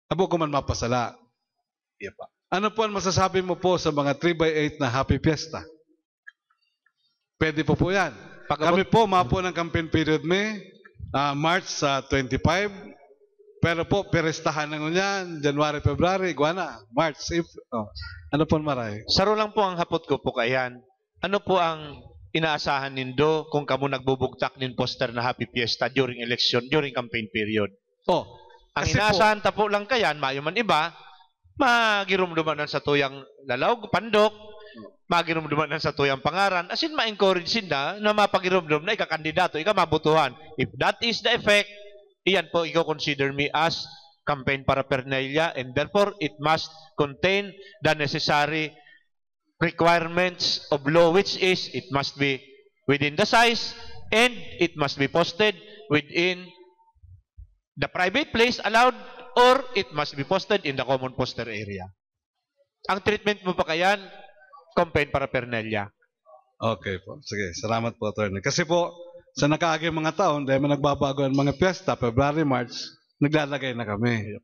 abo ko man mapasala. Ano po ang masasabi mo po sa mga 3 by 8 na happy fiesta? Pwede po yan. Kami po, mapo ng campaign period March 25 Pero po, perestahan na yan, January, February, Iguana, March, April. Oh. Ano po maray? Saro lang po ang hapot ko po kayan. Ano po ang inaasahan nindo kung kamo nagbubugtak nin poster na Happy Fiesta during election, during campaign period? Oh, Ang kasi inaasahan ta po lang kayan, mayo man iba, magirumduman sa tuyang lalaw, pandok, magirumduman sa tuyang pangaran, asin ma-encourage sinda na mapagirumdum na ikakandidato, mabutuhan. If that is the effect, iyan po i-consider me as campaign paraphernalia, and therefore it must contain the necessary requirements of law, which is it must be within the size and it must be posted within the private place allowed, or it must be posted in the common poster area. Ang treatment mo pa kayan, campaign paraphernalia. Okay po. Sige, salamat po, attorney. Kasi po, sa nakaaging mga taon, dahil nagbabago ang mga piyesta, February, March, naglalagay na kami.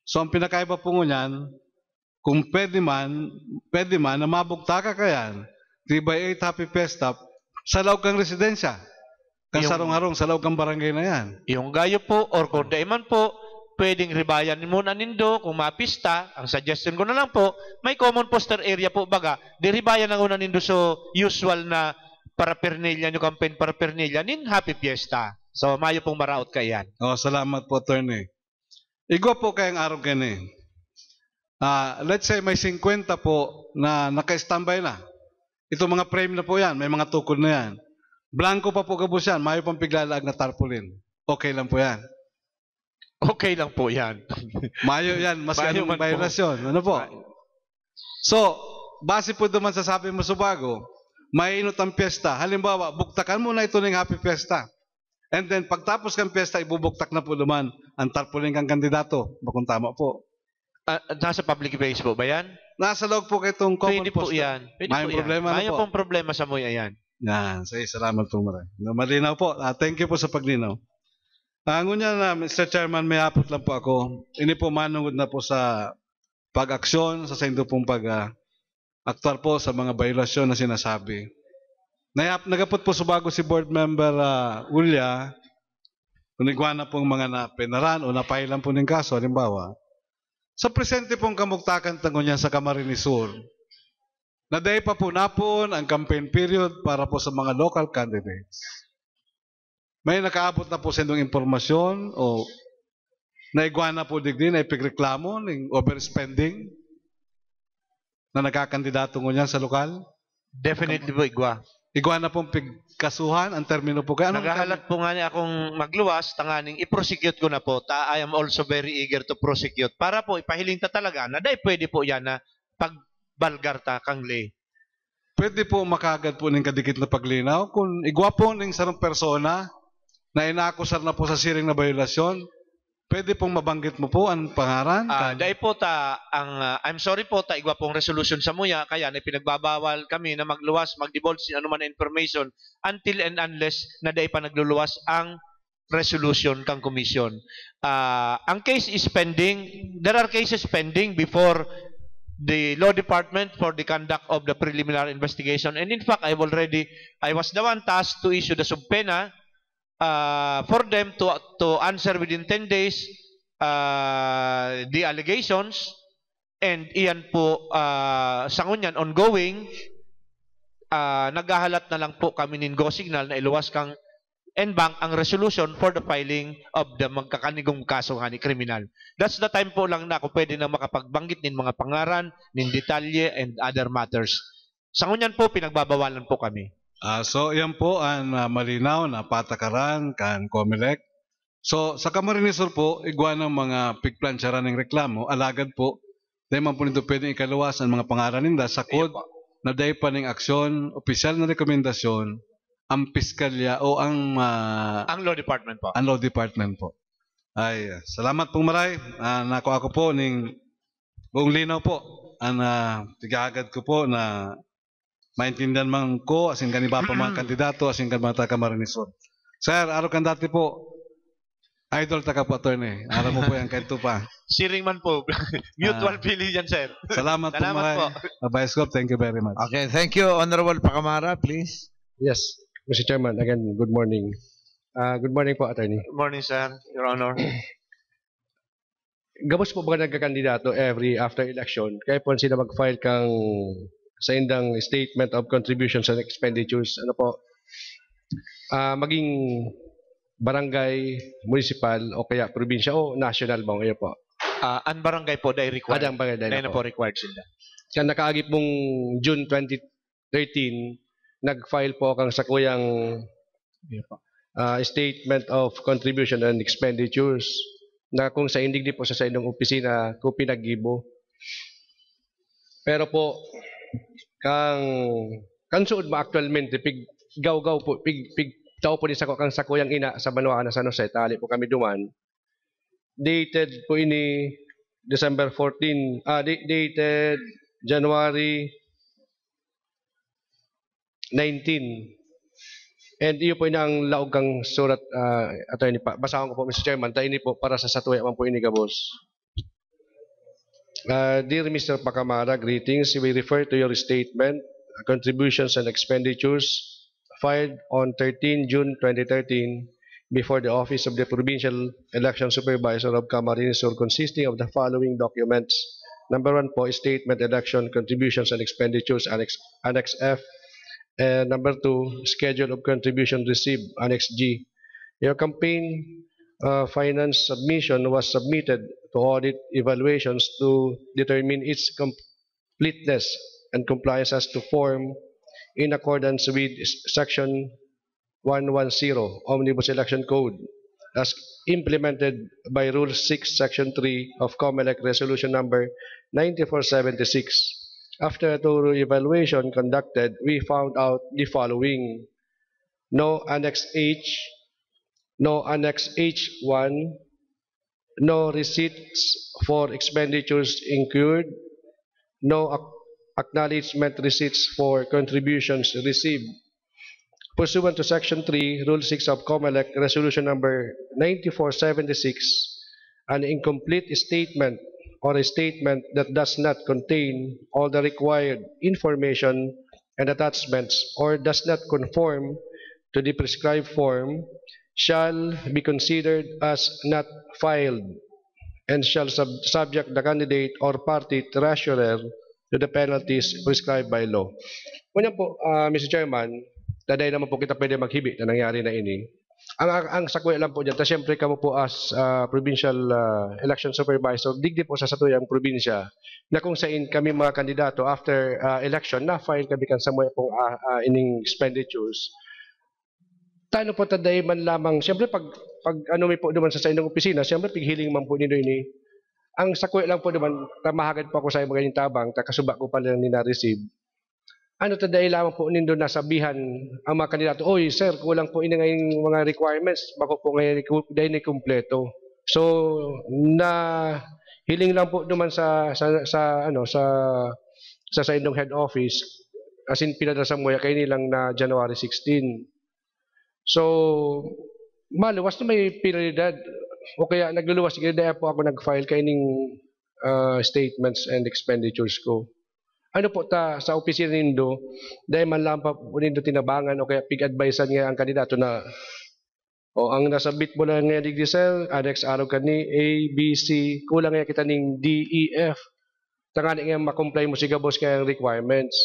So, ang pinakaiba po ngunyan, kung pwede man na mabugta ka kayan, 3/8 Happy Fiesta, sa loob kang residensya. Kang sarong-harong, sa loob kang barangay na yan. Yung gayo po, or kung daiman po, pwedeng ribayan muna nindo, kung mapista, ang suggestion ko na lang po, may common poster area po baga, di ribayan na una nindo so usual na paraphernalia, yung campaign paraphernalia, nin Happy Fiesta. So, mayo pong maraot kayan. Oh, salamat po, attorney. Igwa po kayang araw gani. Let's say may 50 po na naka-standby na. Ito mga frame na po yan, may mga tukod na yan. Blanco pa po kabus yan, mayo pang piglalag na tarpaulin. Okay lang po yan. Okay lang po yan. Mayo yan, mas ganong violasyon. Ano po? So, base po naman sa sabi mo, Subago, may inot ang piyesta. Halimbawa, buktakan mo na ito ng Happy Fiesta. And then, pagtapos kang piyesta, ibubuktak na po naman ang tarpaulin kang kandidato. Bakong tama po. Nasa public base po ba yan? Nasa loob po itong common Pwede po poster. yan. Pwede may po problema yan. na May po. pong problema sa moya yan. Yan. Sige, salamat po maray. Malinaw po. Thank you po sa paglinaw. Ngunya na, Mr. Chairman, may hapot lang po ako. Ini po manungod na po sa pag-aksyon, sa sendo pong pag-aktual po sa mga violasyon na sinasabi. Nagapot po Subago si Board Member Ulya, kunigwa na pong mga napenaran o napailan po ng kaso, halimbawa, sa presente pong kamugtakan tango niya sa Camarines Sur, na dahil pa po napon ang campaign period para po sa mga local candidates. May nakaabot na po sa indong impormasyon o naigwa na po digdi na ipigreklamo ng overspending na nagkakandidato ngunyan sa lokal? Definitely po, igwa. Igwa na pong pigkasuhan, ang termino po kaya. Nagahalat po nga niya akong magluwas, tanganing i-prosecute ko na po. I am also very eager to prosecute. Para po ipahiling ta talaga na dahil pwede po yan na pagbalgar ta kang lay. Pwede po makagad po ng kadikit na paglinaw. Kung igwa po ng sarong persona na inaakusar na po sa siring na violasyon, pwede pong mabanggit mo po ang pangaran? Dahil po I'm sorry po, igwa pong resolution sa muya, kaya na pinagbabawal kami na magluwas, mag-divulge sin anuman na information until and unless na dahil pa nagluluwas ang resolution kang commission. Ang case is pending. There are cases pending before the law department for the conduct of the preliminary investigation. And in fact, I was the one tasked to issue the subpoena for them to answer within 10 days the allegations, and iyan po sa ngunyan ongoing, naghahalat na lang po kami ng go signal na iluwas kang NBank ang resolution for the filing of the magkakanigong kaso nga ni kriminal. That's the time po lang na ako pwede na makapagbanggit ng mga pangaran, ng detalye, and other matters. Sa ngunyan po, pinagbabawalan po kami. So, yan po ang malinaw na patakaran kan COMELEC. So, sa Camarines Sur po, igwa ng mga pigplansyaran ng reklamo, alagad po, dahil man po nito pwedeng ikaluwas ang mga pangaran ninda sa code na dahil pa ng aksyon, opisyal na rekomendasyon, ang piskalya o ang law department po. Ang law department po. Ay, salamat pong maray. Ako po ning buong linaw po. Tigagad ko po na maintindihan man ko asin kaniba pa mga kandidato asin kan mga taga-Camarines Sur. Sir, araw kan dati po. Idol taka po, attorney. Araw mo po yan kahit pa. Siring man po. Mutual pili yan, sir. Salamat po maray. Vice Gov, thank you very much. Okay, thank you. Honorable Pacamara, please. Yes, Mr. Chairman, again, good morning. Good morning po, attorney. Good morning, sir. Your Honor. gabos po ba nagkakandidato every after election? Kaya po sila mag-file kang sa indang statement of contributions and expenditures, ano po, maging barangay, municipal, o kaya probinsya, o national ba ngayon po? Ang barangay po, dahil required. Ang barangay Dahil na na po required sila. Kaya nakaagip mong June 2013, nag-file po kang sa kuyang statement of contribution and expenditures na kung sa indigdi po sa inyong opisina ko pinaggibo. Pero po, kang suod mo actualmente, gaw-gaw po, tao po ni sa kuyang ina sa Banwa na San Jose, tali po kami duman. Dated po ini December 14, dated January 19. And iyo po ang laog kang surat, attorney pa. Basahan ko po, Mr. Chairman, tayo ini po para sa satuya man po ini gabos. Dear Mr. Pacamara, greetings. We refer to your statement, contributions and expenditures filed on 13 June 2013 before the Office of the Provincial Election Supervisor of Camarines Sur, consisting of the following documents. Number 1 po, statement, election, contributions and expenditures, Annex F. And number 2, schedule of contribution received, Annex G. Your campaign finance submission was submitted to audit evaluations to determine its completeness and compliance as to form in accordance with Section 110 Omnibus Election Code as implemented by Rule 6, Section 3 of COMELEC Resolution Number 9476. After a thorough evaluation conducted, we found out the following: no Annex H, no Annex H1, no receipts for expenditures incurred, no acknowledgement receipts for contributions received. Pursuant to Section 3, Rule 6 of COMELEC, Resolution Number 9476, an incomplete statement or a statement that does not contain all the required information and attachments or does not conform to the prescribed form shall be considered as not filed and shall subject the candidate or party treasurer to the penalties prescribed by law. Kanya po, Mr. Chairman, daday naman po kita pwede maghibi na nangyari na ini. Ang sakuya lang po dyan, siyempre kamo po as provincial election supervisor, digdi po sa satuyang probinsya, na kung saan kami mga kandidato after election, na-file kami kan sa mga pong ining expenditures. Tano po taday man lamang, siyempre pag ano may po naman sa inyong opisina, siyempre pighiling man po nito ini. Ang sakuya lang po naman, tamahagad po ako sa mga tabang, takasuba ko pa lang nina-receive. Ano taday lamang po nindo nasabihan ang mga kandidato, oy sir, kulang po ini ngayong mga requirements, bako po ngayon dahil ni kumpleto. So na hiling lang po naman sa inyong head office, as in pinadala sa mga kay nilang na January 16. So maluwas na may prioridad o kaya nagluluwas, kaya po ako nag-file kaining statements and expenditures ko. Ano po sa opisina nindo, dahil man lang pa po nindo tinabangan o kaya pig-advisean nga ang kandidato na ang nasabit mo lang nga digdi sir, annex araw ka ni A, B, C, kulang nga kita ning D, E, F. Tangani nga makomply mo si Gabos kaya ang requirements.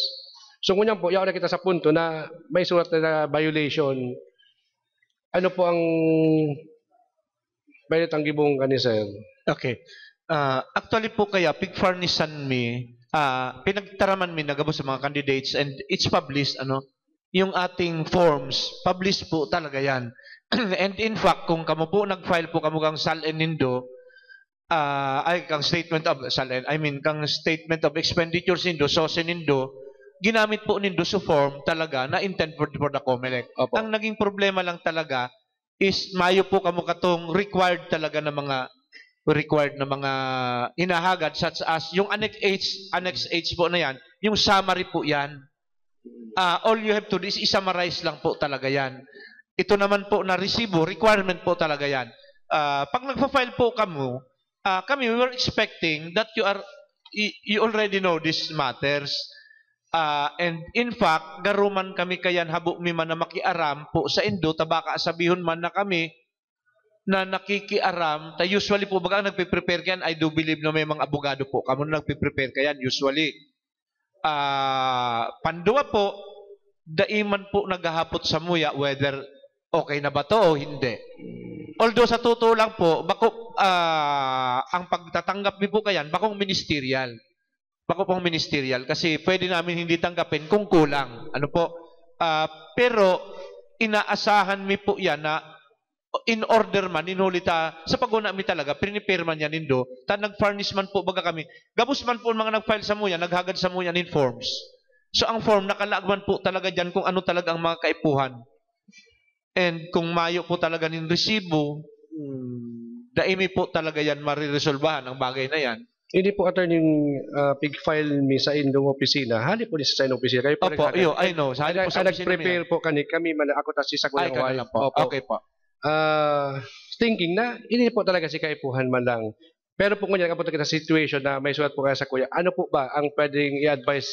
So ngunyan po, yaw na kita sa punto na may surat na violation. Ano po ang bayad ang gibong kani sir? Okay. Actually po kaya, pig-furnishan me, pinagtaraman mi nagabo sa mga candidates and it's published, yung ating forms, published po talaga yan. And in fact, kung kamo po nag-file po kamo kang SALN nindo, kang statement of SALN, kang statement of expenditures nindo, SOSE nindo, ginamit po nindo sa form talaga na intend for the COMELEC. Ang naging problema lang talaga is mayo po kamo katong required talaga na mga hinahagad such as yung Annex H po na yan, yung summary po yan. All you have to do is i-summarize lang po talaga yan. Ito naman po na resibo, requirement po talaga yan. Pag nagpa-file po kami, we were expecting that you already know these matters. And in fact, garuman kami kayan habo mi man na makiaram po sa indo, tabaka sabihon man na kami, na nakikiaram, usually po baga ang nagpe-prepare kayan, I do believe na may mga abogado po, kamo na nagpe-prepare kayan usually. Pandua po, daiman po naghahapot sa muya whether okay na ba to o hindi. Although sa totoo lang po, bako ang pagtatanggap niyo po kayan, bakong ministerial. Bako pong ministerial kasi pwede namin hindi tanggapin kung kulang. Ano po? Pero inaasahan mi po yan na in order man, inulita, sa paguna mi talaga, prepare man yan nindo, nag-furnish man po baga kami. Gabos man po mga nag-file sa muya, naghagad sa muya in forms. So ang form, nakalaagman po talaga dyan kung ano talaga ang mga kaipuhan. And kung mayo po talaga nin resibo, daimi po talaga yan mariresolbahan ang bagay na yan. Hindi po attorney pig-file mi sa indong opisina. Hali po ni sa indong opisina. Kayo po Opo, I know. Sa nag-prepare po kami man ako tas si sa Ay, kuya lang po. Okay po. Thinking na, hindi po talaga si kaipuhan man lang. Pero po ngayon, kapag kita situation na may sulat po kaya sa kuya, ano po ba ang pwedeng i-advise?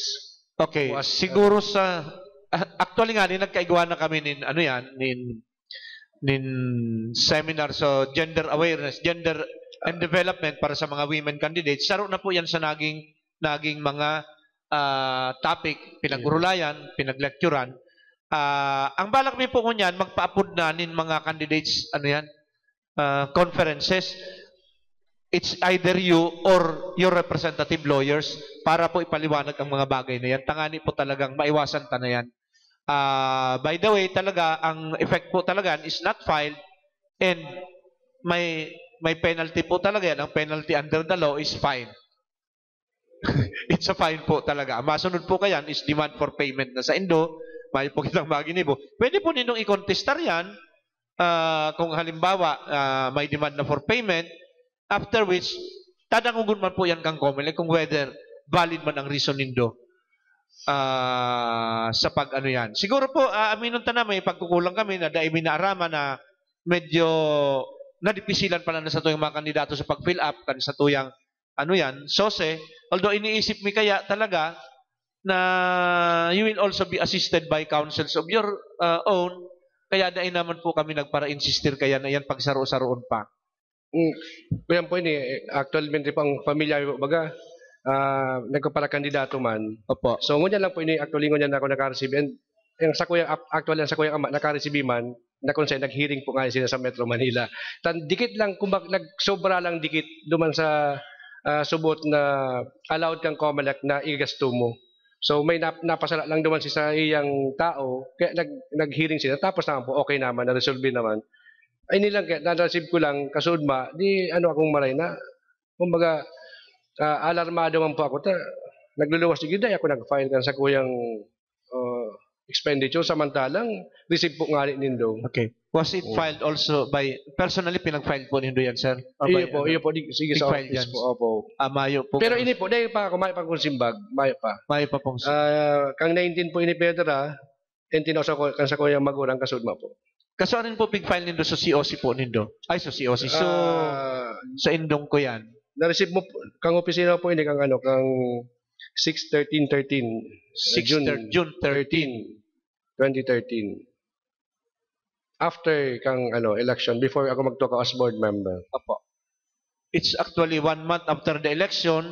Okay, siguro sa, actually nga, nagkaigwa na kami nin seminar so gender awareness, gender and development para sa mga women candidates. Saro na po yan sa naging mga topic, pinag-urulayan, pinag-lecturan. Ang balak mi po ko niyan, magpa-upload na nin mga candidates, conferences. It's either you or your representative lawyers para po ipaliwanag ang mga bagay na yan. Tangani po talagang maiwasan ta na yan. By the way, talaga, ang effect po talaga is not filed and may penalty po talaga yan. Ang penalty under the law is fine. It's a fine po talaga. Ang masunod po kayan is demand for payment na sa Indo. May po kitang maginibo. Pwede po ninong i-contestar yan kung halimbawa may demand na for payment, after which, tadangugun man po yan kang COMELEC kung whether valid man ang reason nindo sa pag-ano yan. Siguro po, aminon ta na may pagkukulang kami na dahil minaarama na medyo nadipisilan pala na sa tuyang mga kandidato sa pag-fill up kan sa tuyang SOSE. Although iniisip mi kaya talaga na you will also be assisted by counsels of your own. Kaya dahil naman po kami nagpara-insistir kaya na yan pagsaro-saroon pa. Yan po ini, actualmente po ang pamilya baga, nagpapala kandidato man. Opo. So ngunyan lang po ini, actually ngunyan na ako naka-receive. And yung sa kuya, actually sa kuya ama, naka-receive man, na-consent, nag-hearing po nga sila sa Metro Manila. Dikit lang, nagsobra lang dikit duman sa subot na allowed kang COMELEC na igasto mo. So may napasala lang duman sa iyang tao, kaya nag-hearing sila. Tapos naman po, okay naman, na-resolve naman. Ay nilang, kaya na-receive ko lang, kasudma, di akong maray na, kumbaga, alarmado man po ako, nagluluwas di gida, ako nag-file kan sa kuyang expenditure, samantalang, receive po nga rin nindo. Okay. Was it filed also by, personally pinag-file po nindo yan, sir? Iyo po, sige sa office po, opo. Mayo po. Pero ini po, dahil pa ako, mayo pang konsimbag, mayo pa. Mayo pa pong kang 19 po ini Pedra, and tinosa ko, kan sa kuyang magurang kasudma po. Kaso rin po pig-file nindo sa COC po nindo? Ay, sa COC. So, sa indong ko yan. Na-receive mo, kang opisina po ini, kang kang 6/13/13. June 13. 2013. After kang election, before ako magtuka as board member. Opo. It's actually 1 month after the election.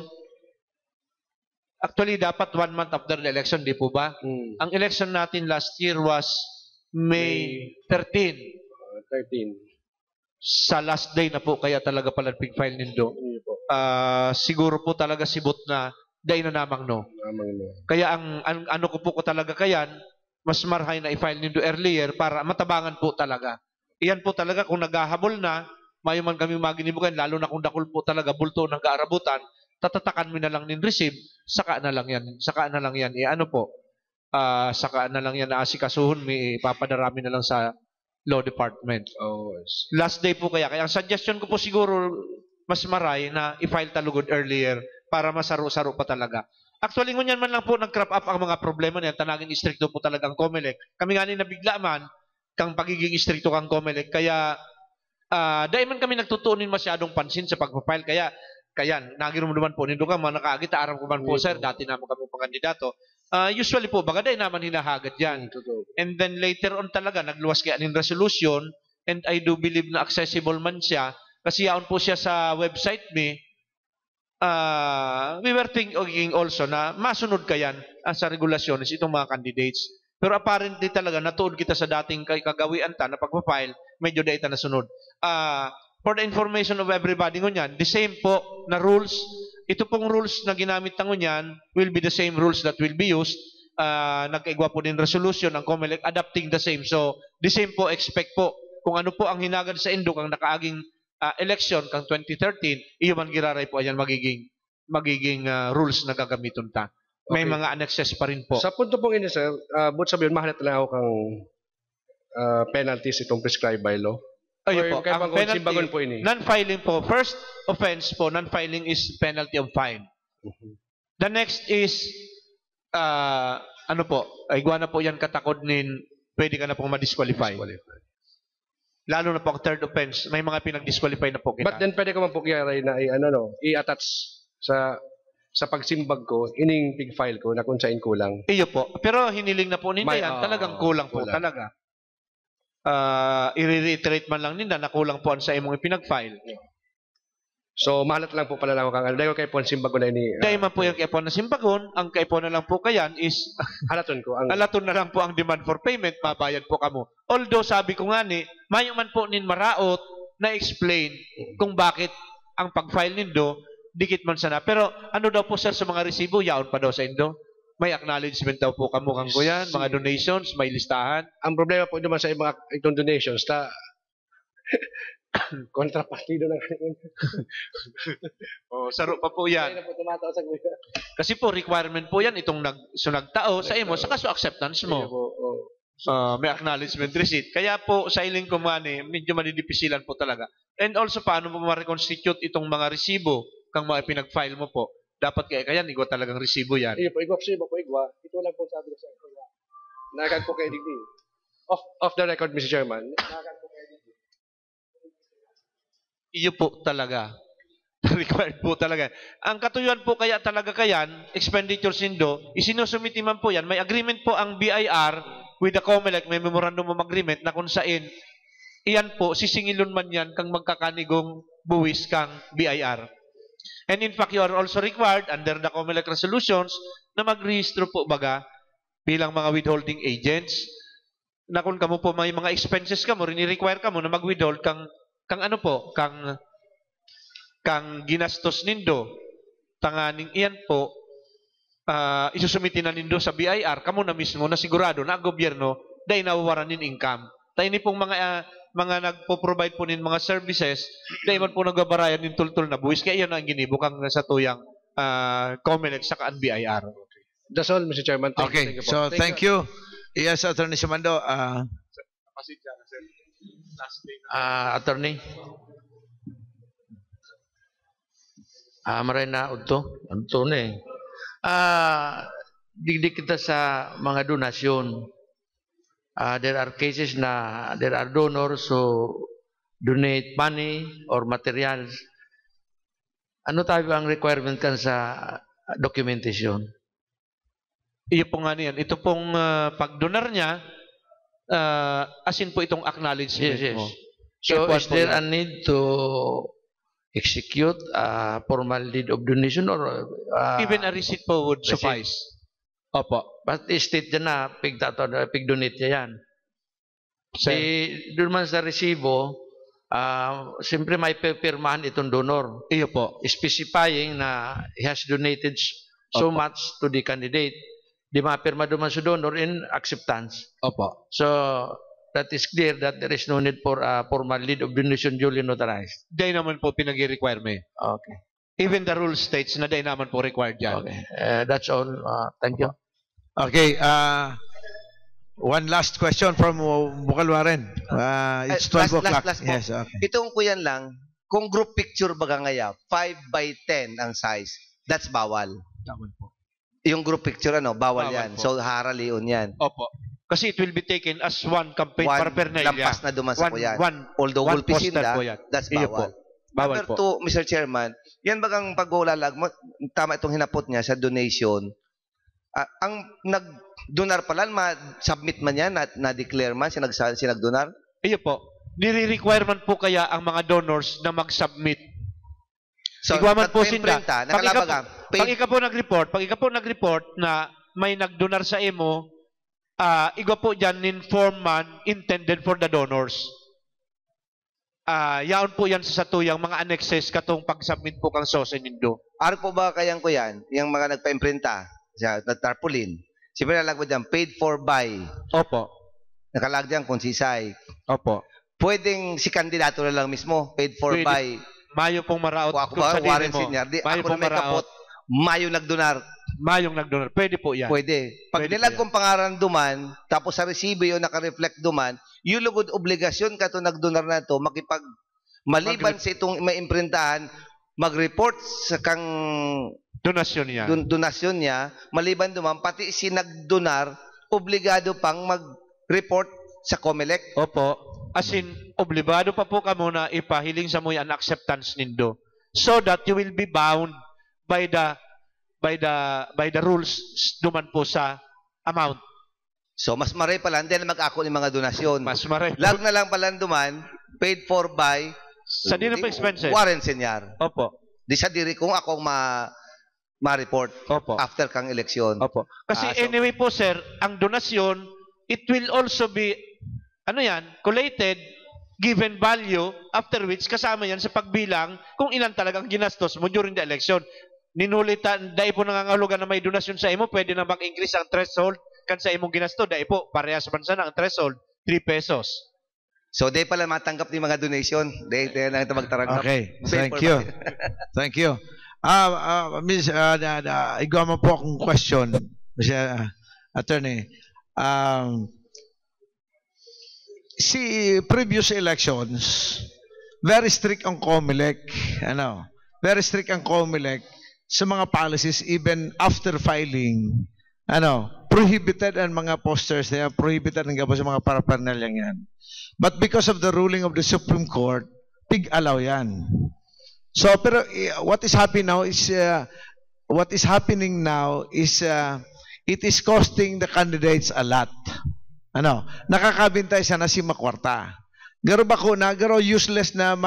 Actually, dapat 1 month after the election, di po ba? Ang election natin last year was May 13. 13. Sa last day na po, kaya talaga pala pig-file nindo. Siguro po talaga sibot na dahil na namang no. Kaya ang ano ko po ko talaga kayan, mas marhay na i-file nindo earlier para matabangan po talaga. Iyan po talaga kung naghahabol na, mayo man kami maginibukan, lalo na kung dakol po talaga bulto ng kaarabutan, tatatakan mo na lang nin receive, saka na lang yan. Saka na lang yan. Saka na lang yan na asikasuhon, may papadarami na lang sa law department. Last day po kaya. Kaya ang suggestion ko po siguro, mas maray na i-file talugod earlier para masaro-saro pa talaga. Actually, ngunyan man lang po nag-crop up ang mga problema niyan, tanagin istrikto po talaga ang COMELEC. Kami nga nabigla man, kang pagiging istrikto kang COMELEC. Kaya, dahil man kami nagtutuunin masyadong pansin sa pag-file. Kaya nagirumduman po, nindo ka, mga nakaagit, aram ko man po, sir, dati naman kami pang-kandidato. Usually po, baga dahil naman hinahagad yan. And then later on talaga, nagluwas kaya ng resolution, and I do believe na accessible man siya, kasi yaon po siya sa website mi, we were thinking also na masunod kayan sa regulasyones itong mga candidates. Pero apparently talaga, natuod kita sa dating kagawian ta na pagpa-file, medyo dahita na sunod. For the information of everybody ngunyan, the same po na rules, ito pong rules na ginamit na ngunyan will be the same rules that will be used. Nagkaigwa po din resolution ang COMELEC adapting the same. So, the same po, expect po, kung ano po ang hinagad sa Indo kang nakaaging election kang 2013, iyo man giraray po ayan magiging rules na gagamiton ta. May Okay. mga annexes pa rin po. Sa punto pong ini, sir, but sabihin, mahalat lang ako kang penalties itong prescribed by law. Ayun po, Kaya ang bang simbagon po penalty, ini? non-filing po, first offense po, non-filing is penalty of fine. The next is, ano po, igwa na po yan katakod nin, pwede ka na pong ma-disqualify. Lalo na po ang third offense, may mga pinag-disqualify na po kita. But then pwede ko man po kiyaray na i-attach sa pagsimbag ko, ining pig file ko na kung saan kulang. Iyo po. Pero hiniling na po ninda yan, talagang kulang po talaga. I-reiterate man lang ninda na kulang po sa imong ipinag-file. So, mahalat lang po pala lang ako kang dahil kay po ang simbag ko na ini. Dahil man po yung kaipon na simbagon, ang kaipon na lang po kayan is halaton ko. Halaton na lang po ang demand for payment, mabayad po kamo. Although sabi ko nga ni, mayo man po nin maraot na explain kung bakit ang pag-file nindo, dikit man sana. Pero ano daw po sir sa mga resibo, yaon pa daw sa Indo? May acknowledgement daw po kamo kang kuyan, mga donations, may listahan. Ang problema po naman sa mga itong donations, kontrapartido lang. Saro pa po yan. Kasi po, requirement po yan, itong nagtao sa imo, sa kaso acceptance mo. May acknowledgement receipt. Kaya po, sa iling kumani, medyo madidipisilan po talaga. And also, paano mo ma-reconstitute itong mga resibo kang mga pinag-file mo po? Dapat kaya igwa talagang resibo yan. Iyo po, igwa po, igwa. Ito lang po sabi ko sa igwa. Nakakad po kayo digdi. Off the record, Mr. Chairman. Nakakad po kayo digdi. Iyo po talaga. Required po talaga. Ang katuyuan po kaya talaga kayan, expenditures Indo, isinusumiti man po yan. May agreement po ang BIR with the COMELEC, may memorandum of agreement na kung saan, iyan po, sisingilon man yan kang magkakanigong buwis kang BIR. And in fact, you are also required under the COMELEC resolutions na magrehistro po baga bilang mga withholding agents na kung kamo po may mga expenses kamo, rini-require kamo na mag-withhold kang ginastos nindo. Tanganing iyan po, isusumiti na nindo sa BIR, kamo na mismo na sigurado na ang gobyerno dahil nawawaran nin income. Tayo ni pong mga nagpo-provide po nin mga services, dahil man po nagbabarayan nin tultul na buwis. Kaya yun ang ginibukang sa tuyang COMELEC sa kaan BIR. That's all, Mr. Chairman. Okay, so thank you. Yes, Attorney Simando. Attorney. Maray na udto. Udto na eh. Digdig kita sa mga donasyon. There are cases na there are donors who donate money or materials. Ano tayo ang requirement kan sa documentation? Iyo po nga niyan. Ito pong pagdonar niya, asin po itong acknowledgement mo. So, is there a need to execute a formal deed of donation or even a receipt po would suffice? Opo. But state dyan na pig-donate niya yan. Doon man sa resibo, siyempre may pirmahan itong donor. Iyo po. Specifying na he has donated so much to the candidate. Di mapirma doon man sa donor in acceptance. Opo. So, that is clear that there is no need for a formal deed of donation duly notarized. Dahil naman po pinag-require mo. Okay. Even the rule states na dahil naman po required yan. Okay. That's all. Thank you. Okay, one last question from Bukalwaren. It's 12 o'clock. Last po. Yes, okay. Itong kuyan lang, kung group picture baga ngaya, 5x10 ang size, that's bawal. Bawal po. Yung group picture, bawal yan. Po. So, haralion yan. Opo. Kasi it will be taken as one campaign paraphernalia. Lampas na duman sa kuyan. One Although gulpisin poster na, po yan. that's Iyo bawal. po. Bawal Number po. 2, Mr. Chairman, yan bagang pag-uulalag mo, tama itong hinapot niya sa donation. Ang nag-donar pala, submit man yan, na-declare man, sinag-donar? Iyo po. nire-requirement po kaya ang mga donors na mag-submit. So, Igwaman po nagpa-imprenta, sinda. nakalabag ang Pag ikaw po nag-report na may nagdonar sa imo, igwa po dyan inform man intended for the donors. Yaon po yan sa satuyang mga annexes katong pag-submit po kang SOSE nindo. Ano po ba kayang ko yan? Yung mga nagpa-imprenta, na tarpaulin. Siyempre nalag mo dyan, paid for by. Opo. Nakalag dyan kung sisay. Opo. Pwedeng si kandidato na lang mismo, paid for Pwede. by. Mayo pong maraot. Ako ba, Warren Senior? Di, Mayo ako na pong may maraot. kapot, mayo nagdonar. Mayong nagdonar. Pwede po yan. Pwede. Pag Pwede nilag po yan. kong pangaran duman, tapos sa resibo yun naka-reflect duman, yung lugod obligasyon ka to nagdonar na to, maliban sa itong may imprintahan, mag-report sa kang donasyon niya. Donasyon niya, maliban duman, pati si nagdonar, obligado pang mag-report sa COMELEC. Opo. As in, obligado pa po ka muna ipahiling sa mo ang acceptance nindo. So that you will be bound by the rules duman po sa amount. So, mas maray pala, hindi na mag-ako ng mga donasyon. Mas maray. Lag na lang pala duman, paid for by Sa di na pa expenses. Warren Senior. Opo. Di sa diri kung akong ma-report Opo. after kang eleksyon. Opo. Kasi anyway po sir, ang donasyon, it will also be, collated, given value, after which kasama yan sa pagbilang kung ilan talagang ginastos mo during the election. Ninulitan, dahil po nangangahulugan na may donasyon sa imo, pwede na mag-increase ang threshold kan sa imong ginasto. Dahil po, parehas man sana ang threshold, 3 pesos. So, di pala matanggap ni mga donation. Di lang ito magtaranggap. Okay, thank you. Thank you. Miss, igawa mo po akong question, Mr. Attorney. Si previous elections, very strict ang COMELEC, very strict ang COMELEC sa mga policies even after filing, prohibited ang mga posters niya, prohibited ang gabos sa mga paraphernalia yan. But because of the ruling of the Supreme Court, tig-allow yan. So, pero what is happening now is, it is costing the candidates a lot. Nakakabintay sana si Makwarta. Garo ba ko na, garo useless na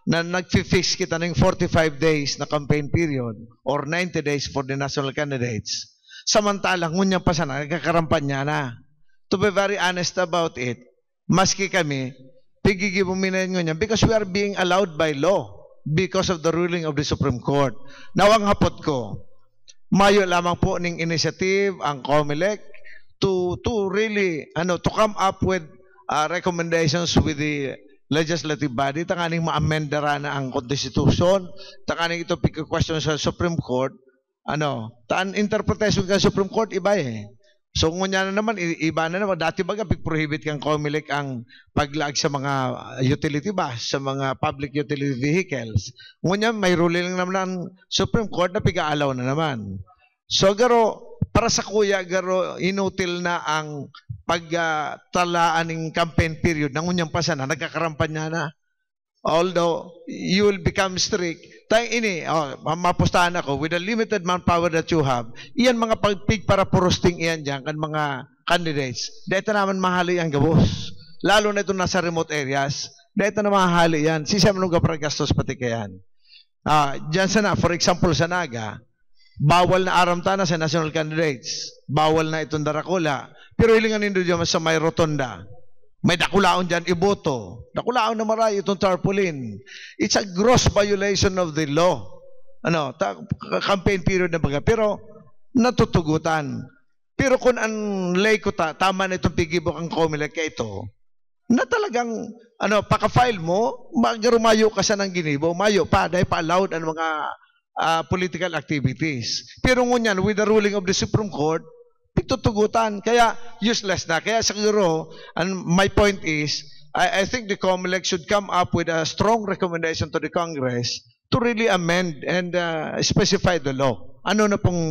nag-fix kita ng 45 days na campaign period or 90 days for the national candidates. Samantalang, ngunya pa sana, nagkakarampan niya na. To be very honest about it, maski kami, pigigibuminayin ngunya because we are being allowed by law because of the ruling of the Supreme Court. Now, ang hapot ko, mayo lamang po ng initiative ang COMELEC to really to come up with recommendations with the legislative body tanganing ma-amendara na ang constitution tanganing ito question sa Supreme Court taan interpretation ka Supreme Court iba so ngunya na naman iba na naman dati baga prohibit kang COMELEC ang paglaag sa mga utility bus sa mga public utility vehicles ngunya may ruling naman ang Supreme Court na pigaalaw na naman so garo para sa kuya, garo, inutil na ang pagtalaan ng campaign period ng unyang pasana, nagkakarampan niya na. Although, you will become strict. Mapustahan ako, with the limited manpower that you have, iyan mga pagpig para purusting iyan dyan, kan mga candidates, dito naman mahali ang gabos. Lalo na ito nasa remote areas, dito na mahali yan. Sisya manong gastos pati kayan. Dyan sana, for example, sa Naga, bawal na aramtana sa national candidates. Bawal na itong Daracula. Pero hilingan nindo dyan sa may rotonda. May dakulaon dyan, iboto. Dakulaon na maray itong tarpaulin. It's a gross violation of the law. Campaign period na baga. Pero, natutugutan. Pero kung ang lay ko tama na itong pigibok ang COMELEC ka ito, na talagang, paka-file mo, magarumayo ka sa ng ginibo, mayo pa, dahil pa-allowed ang mga political activities. Pero ngunyan, with the ruling of the Supreme Court, pitutugutan. Kaya useless na. Kaya siguro, and my point is, I think the COMELEC should come up with a strong recommendation to the Congress to really amend and specify the law. Ano na pong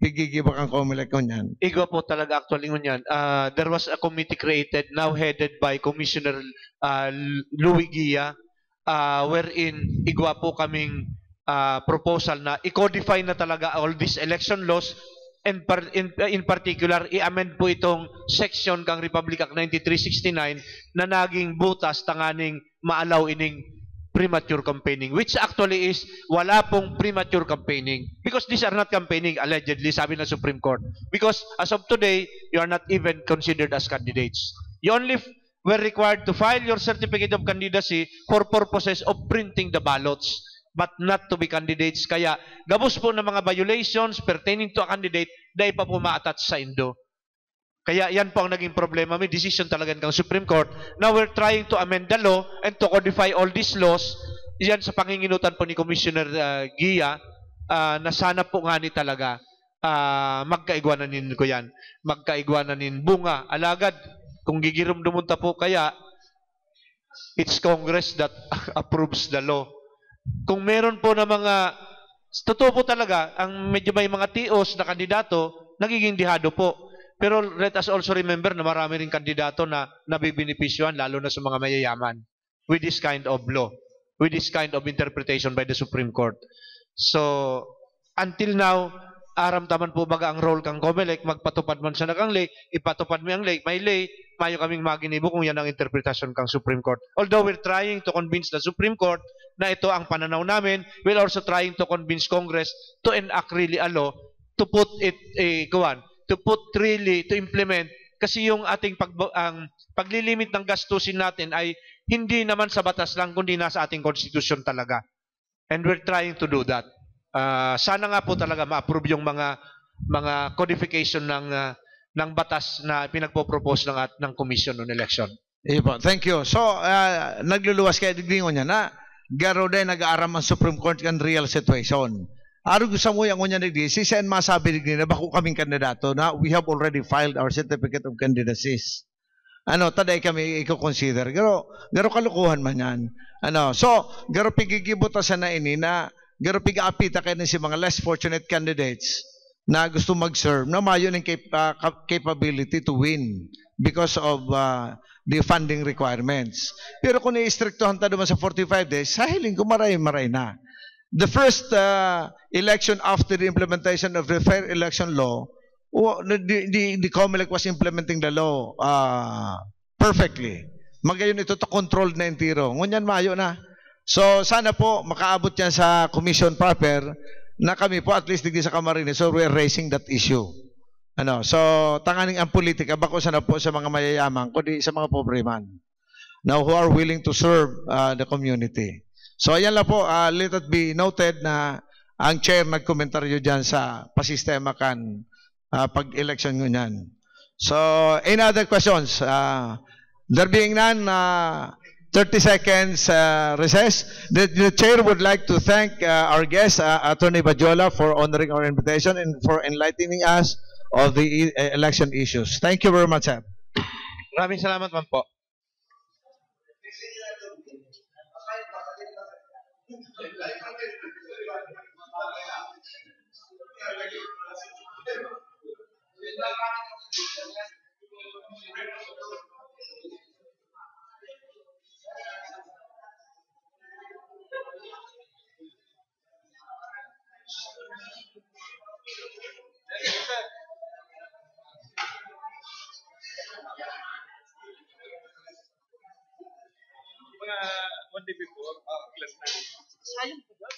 higigibak ang COMELEC ngunyan? Igo po talaga actually ngunyan. There was a committee created, now headed by Commissioner Louis Guia, wherein igwa po kaming proposal na i-codify na talaga all these election laws and in particular, i-amend po itong section kang Republic Act 9369 na naging butas tanganing maalaw ining premature campaigning, which actually is wala pong premature campaigning because these are not campaigning allegedly, sabi ng Supreme Court, because as of today you are not even considered as candidates. You only were required to file your certificate of candidacy for purposes of printing the ballots but not to be candidates. Kaya gabos po ng mga violations pertaining to a candidate dahil pa po ma-attach sa Indo. Kaya yan po ang naging problema. May decision talaga ng Supreme Court. Now we're trying to amend the law and to codify all these laws. Yan sa panginginutan po ni Commissioner Gia na sana po nga ni talaga magkaigwananin ko yan. Magkaigwananin bunga, alagad. Kung gigirom dumunta po kaya it's Congress that approves the law. Kung meron po na mga totoo po talaga, ang medyo may mga tios na kandidato, nagiging dihado po. Pero let us also remember na marami rin kandidato na nabibinipisyohan, lalo na sa mga mayayaman, with this kind of law, with this kind of interpretation by the Supreme Court. So, until now, aramtaman po baga ang role kang COMELEC, magpatupad man sa nakang lay, ipatupad mo ang lay, may lay, mayo kaming maginibo kung yan ang interpretation kang Supreme Court. Although we're trying to convince the Supreme Court na ito ang pananaw namin, we're also trying to convince Congress to enact really a law to put it, to implement, kasi yung ating paglilimit ng gastusin natin ay hindi naman sa batas lang, kundi nasa ating constitution talaga. And we're trying to do that. Sana nga po talaga ma-approve yung mga codification ng batas na pinagpo-propose ng Commission on Election. Thank you. So, nagluluwas kaya diglingon niya na garo din nag-aaram ang Supreme Court kan real situation. Aro gusto mo yung ngunya nagdi, si Sen masabi na bako kaming kandidato na we have already filed our certificate of candidacies. Taday kami i-consider. Garo kalukuhan man yan. So, garo pigigibota sa na ini na garo pigaapita kayo si mga less fortunate candidates na gusto mag-serve na mayo ng capability to win because of the funding requirements. Pero kung i-strictohan tayo naman sa 45 days, sa hiling ko maray na. The first election after the implementation of the Fair Election Law, the COMELEC was implementing the law perfectly. Magayon ito to control na intiro. Ngunyan mayo na. So sana po makaabot yan sa commission proper na kami po at least digdi sa Camarines. So we're raising that issue. So tanganing ang politika bako sana po sa mga mayayaman kundi sa mga pobre man. Now who are willing to serve the community. So ayan lang po, let it be noted na ang chair nagkomentaryo dyan sa pasistema kan pag-election nyo yan. So, any other questions? There being none, 30 seconds recess. The chair would like to thank our guest, Attorney Badjola, for honoring our invitation and for enlightening us of the election issues. Thank you very much, sir. Maraming salamat man po. One day before, class 9. Sayang po ba?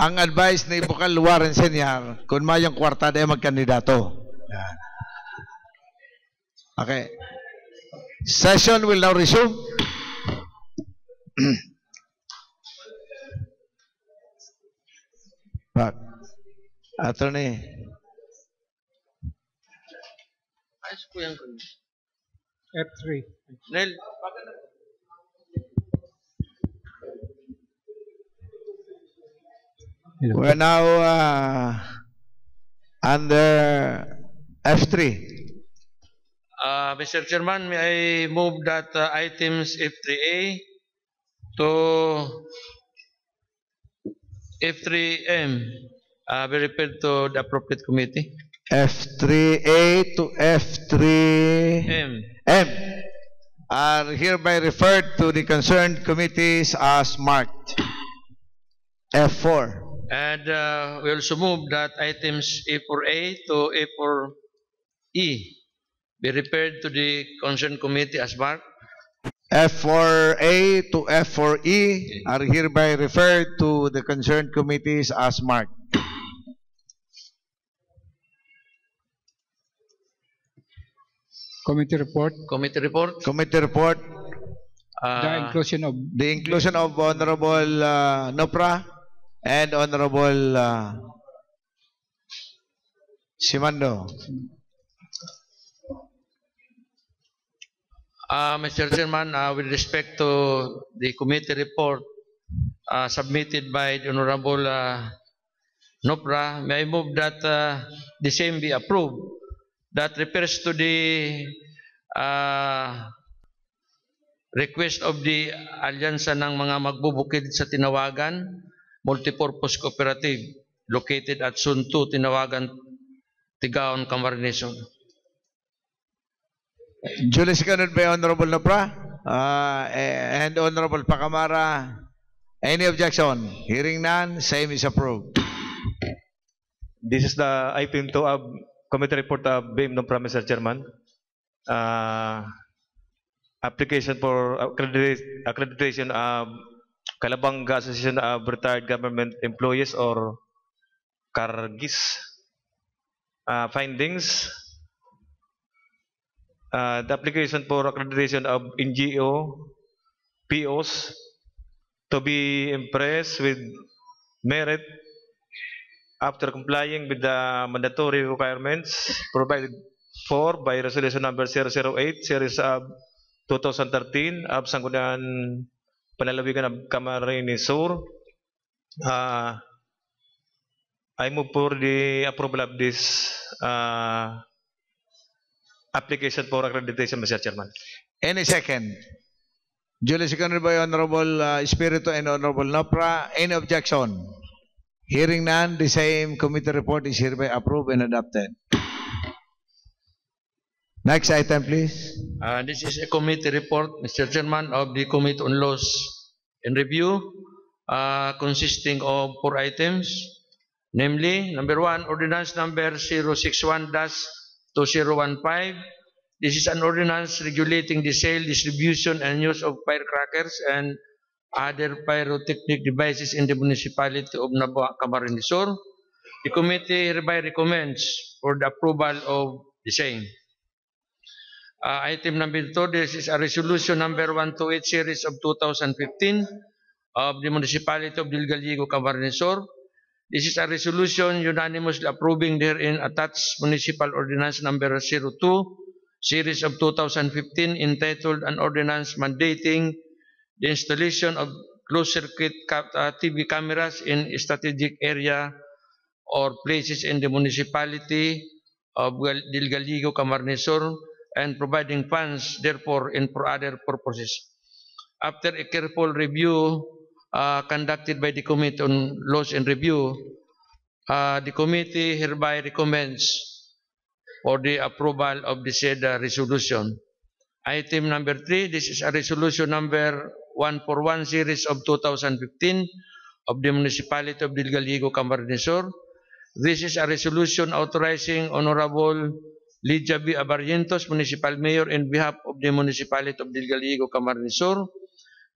Ang advice ni Bukal Warren Senior, kung mayong kwarta na magkandidato. Okay. Session will now resume. Back. Attorney. Ayos po yan. F3. Nel. We're now Under F3. Mr. Chairman, may I move that items F3A to F3M be referred to the appropriate committee. F3A to F3M are hereby referred to the concerned committees as marked. F4. And we also move that items A4A to A4E be referred to the concerned committee as marked. F4A to F4E are hereby referred to the concerned committees as marked. Committee report. Committee report. Committee report. The inclusion of Honorable Nopra and Honorable Simando. Mr. Chairman, with respect to the committee report submitted by the Honorable Nopra, may I move that the same be approved. That refers to the request of the alyansa ng mga magbubukid sa Tinawagan Multipurpose Cooperative located at Zone 2, Tinawagan, Tigaon, Camarines Sur. Duly seconded by Honorable Nopra and Honorable Pacamara. Any objection? Hearing none, same is approved. This is the item to committee report of BIM Nopra, Mr. Chairman. Application for accreditation of Calabanga Association of Retired Government Employees or CARGIS. Findings. The application for accreditation of NGO POs to be impressed with merit after complying with the mandatory requirements provided for by Resolution Number 008 Series of 2013 of Sangguniang Panlalawigan of Camarines Sur. I move for the approval of this application for accreditation, Mr. Chairman. Any second? Duly seconded by Honorable Espiritu and Honorable Nopra. Any objection? Hearing none, the same committee report is hereby approved and adopted. Next item, please. This is a committee report, Mr. Chairman, of the Committee on Laws and Review, consisting of 4 items, namely, number 1, Ordinance Number 061-2015. This is an ordinance regulating the sale, distribution, and use of firecrackers and other pyrotechnic devices in the municipality of Nabua, Camarines Sur. The committee hereby recommends for the approval of the same. Item number 2, this is a resolution number 128 series of 2015 of the municipality of Dilgaligo, Camarines Sur. This is a resolution unanimously approving therein attached municipal ordinance number 02 series of 2015 entitled an ordinance mandating the installation of closed-circuit TV cameras in strategic area or places in the municipality of Dilgaligo, Camarines Sur, and providing funds, therefore, for other purposes. After a careful review conducted by the Committee on Laws and Review, the committee hereby recommends for the approval of the said resolution. Item number 3, this is a resolution number 141 series of 2015 of the municipality of Dilgaligo, Camarines Sur. This is a resolution authorizing Honorable Lydia B. Abarrientos, Municipal Mayor, in behalf of the municipality of Dilgaligo, Camarines Sur,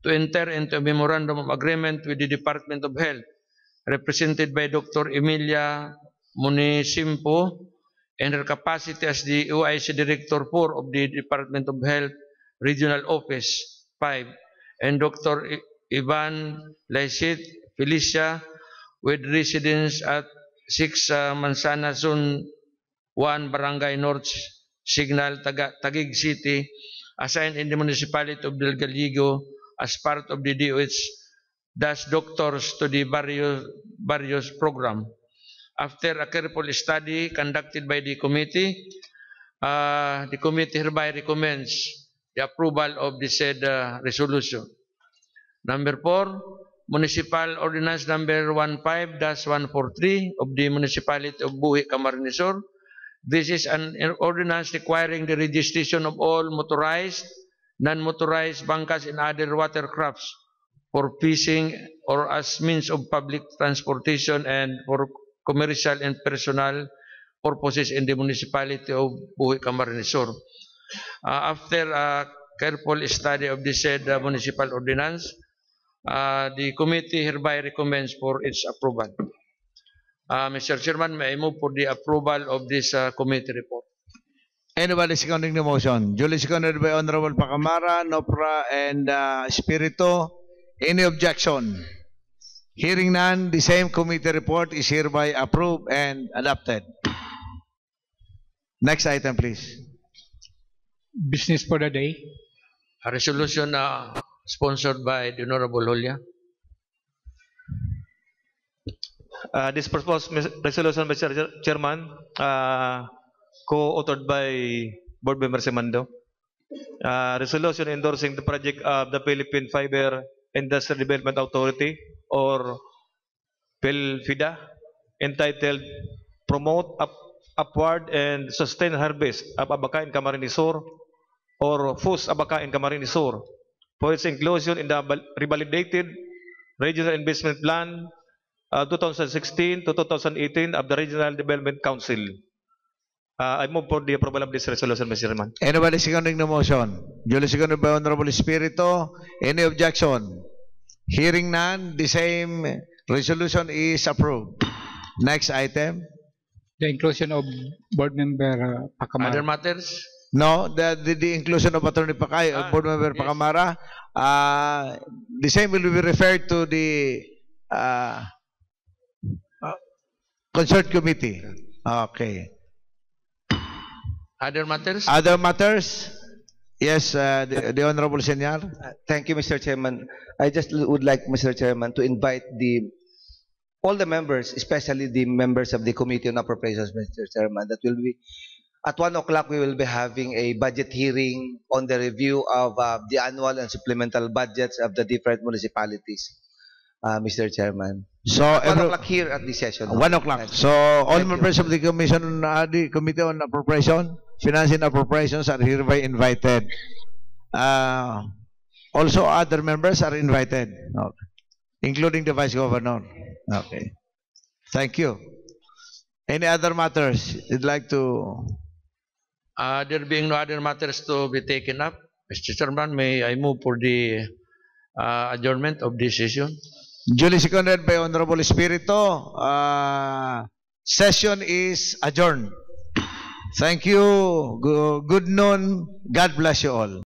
to enter into a memorandum of agreement with the Department of Health, represented by Dr. Emilia Munisimpo, in her capacity as the OIC Director 4 of the Department of Health Regional Office 5, and Dr. Ivan Laisit Felicia, with residence at 6 Mansana Zone 1, Barangay North Signal, Taguig City, assigned in the municipality of Dilgaligo as part of the DOH, thus doctors to the various program. After a careful study conducted by the committee hereby recommends the approval of the said resolution. Number 4, Municipal Ordinance Number 15-143 of the Municipality of Buhi, Camarines Sur. This is an ordinance requiring the registration of all motorized, non-motorized bangkas and other watercrafts for fishing or as means of public transportation and for commercial and personal purposes in the Municipality of Buhi, Camarines Sur. After a careful study of the said municipal ordinance, the committee hereby recommends for its approval. Mr. Chairman, may I move for the approval of this committee report? Anybody seconding the motion? Duly seconded by Honorable Pacamara, Nopra, and Espiritu. Any objection? Hearing none, the same committee report is hereby approved and adopted. Next item, please. Business for the day. A resolution sponsored by the Honorable Julia. This proposed resolution, Mr. Chairman, co-authored by Board Member Semando. Resolution endorsing the project of the Philippine Fiber Industrial Development Authority, or PhilFIDA, entitled Promote Upward and Sustain Harvest of Abaca in Camarines Sur, or FUS Abaca in Camarines Sur, for its inclusion in the revalidated Regional Investment Plan 2016 to 2018 of the Regional Development Council. I move for the approval of this resolution, Mr. Chairman. Anybody seconding the motion? Duly seconded by Honorable Espiritu. Any objection? Hearing none, the same resolution is approved. Next item. The inclusion of Board Member Pacamara. Other matters? No, the inclusion of Attorney Pacay, Board Member yes. Pacamara. The same will be referred to the concerned committee. Okay. Other matters? Other matters? Yes, the Honorable Senior. Thank you, Mr. Chairman. I just would like, Mr. Chairman, to invite all the members, especially the members of the Committee on Appropriations, Mr. Chairman, that will be at 1 o'clock. We will be having a budget hearing on the review of the annual and supplemental budgets of the different municipalities, Mr. Chairman. So 1 o'clock here at the session. 1 o'clock. So all members of the Commission, the Committee on Appropriation, Finance and Appropriations are hereby invited. Also, other members are invited, okay, including the Vice Governor. Okay. Thank you. Any other matters you'd like to? There being no other matters to be taken up, Mr. Chairman, may I move for the adjournment of this session? Duly seconded by Honorable Espiritu. Session is adjourned. Thank you. Good noon. God bless you all.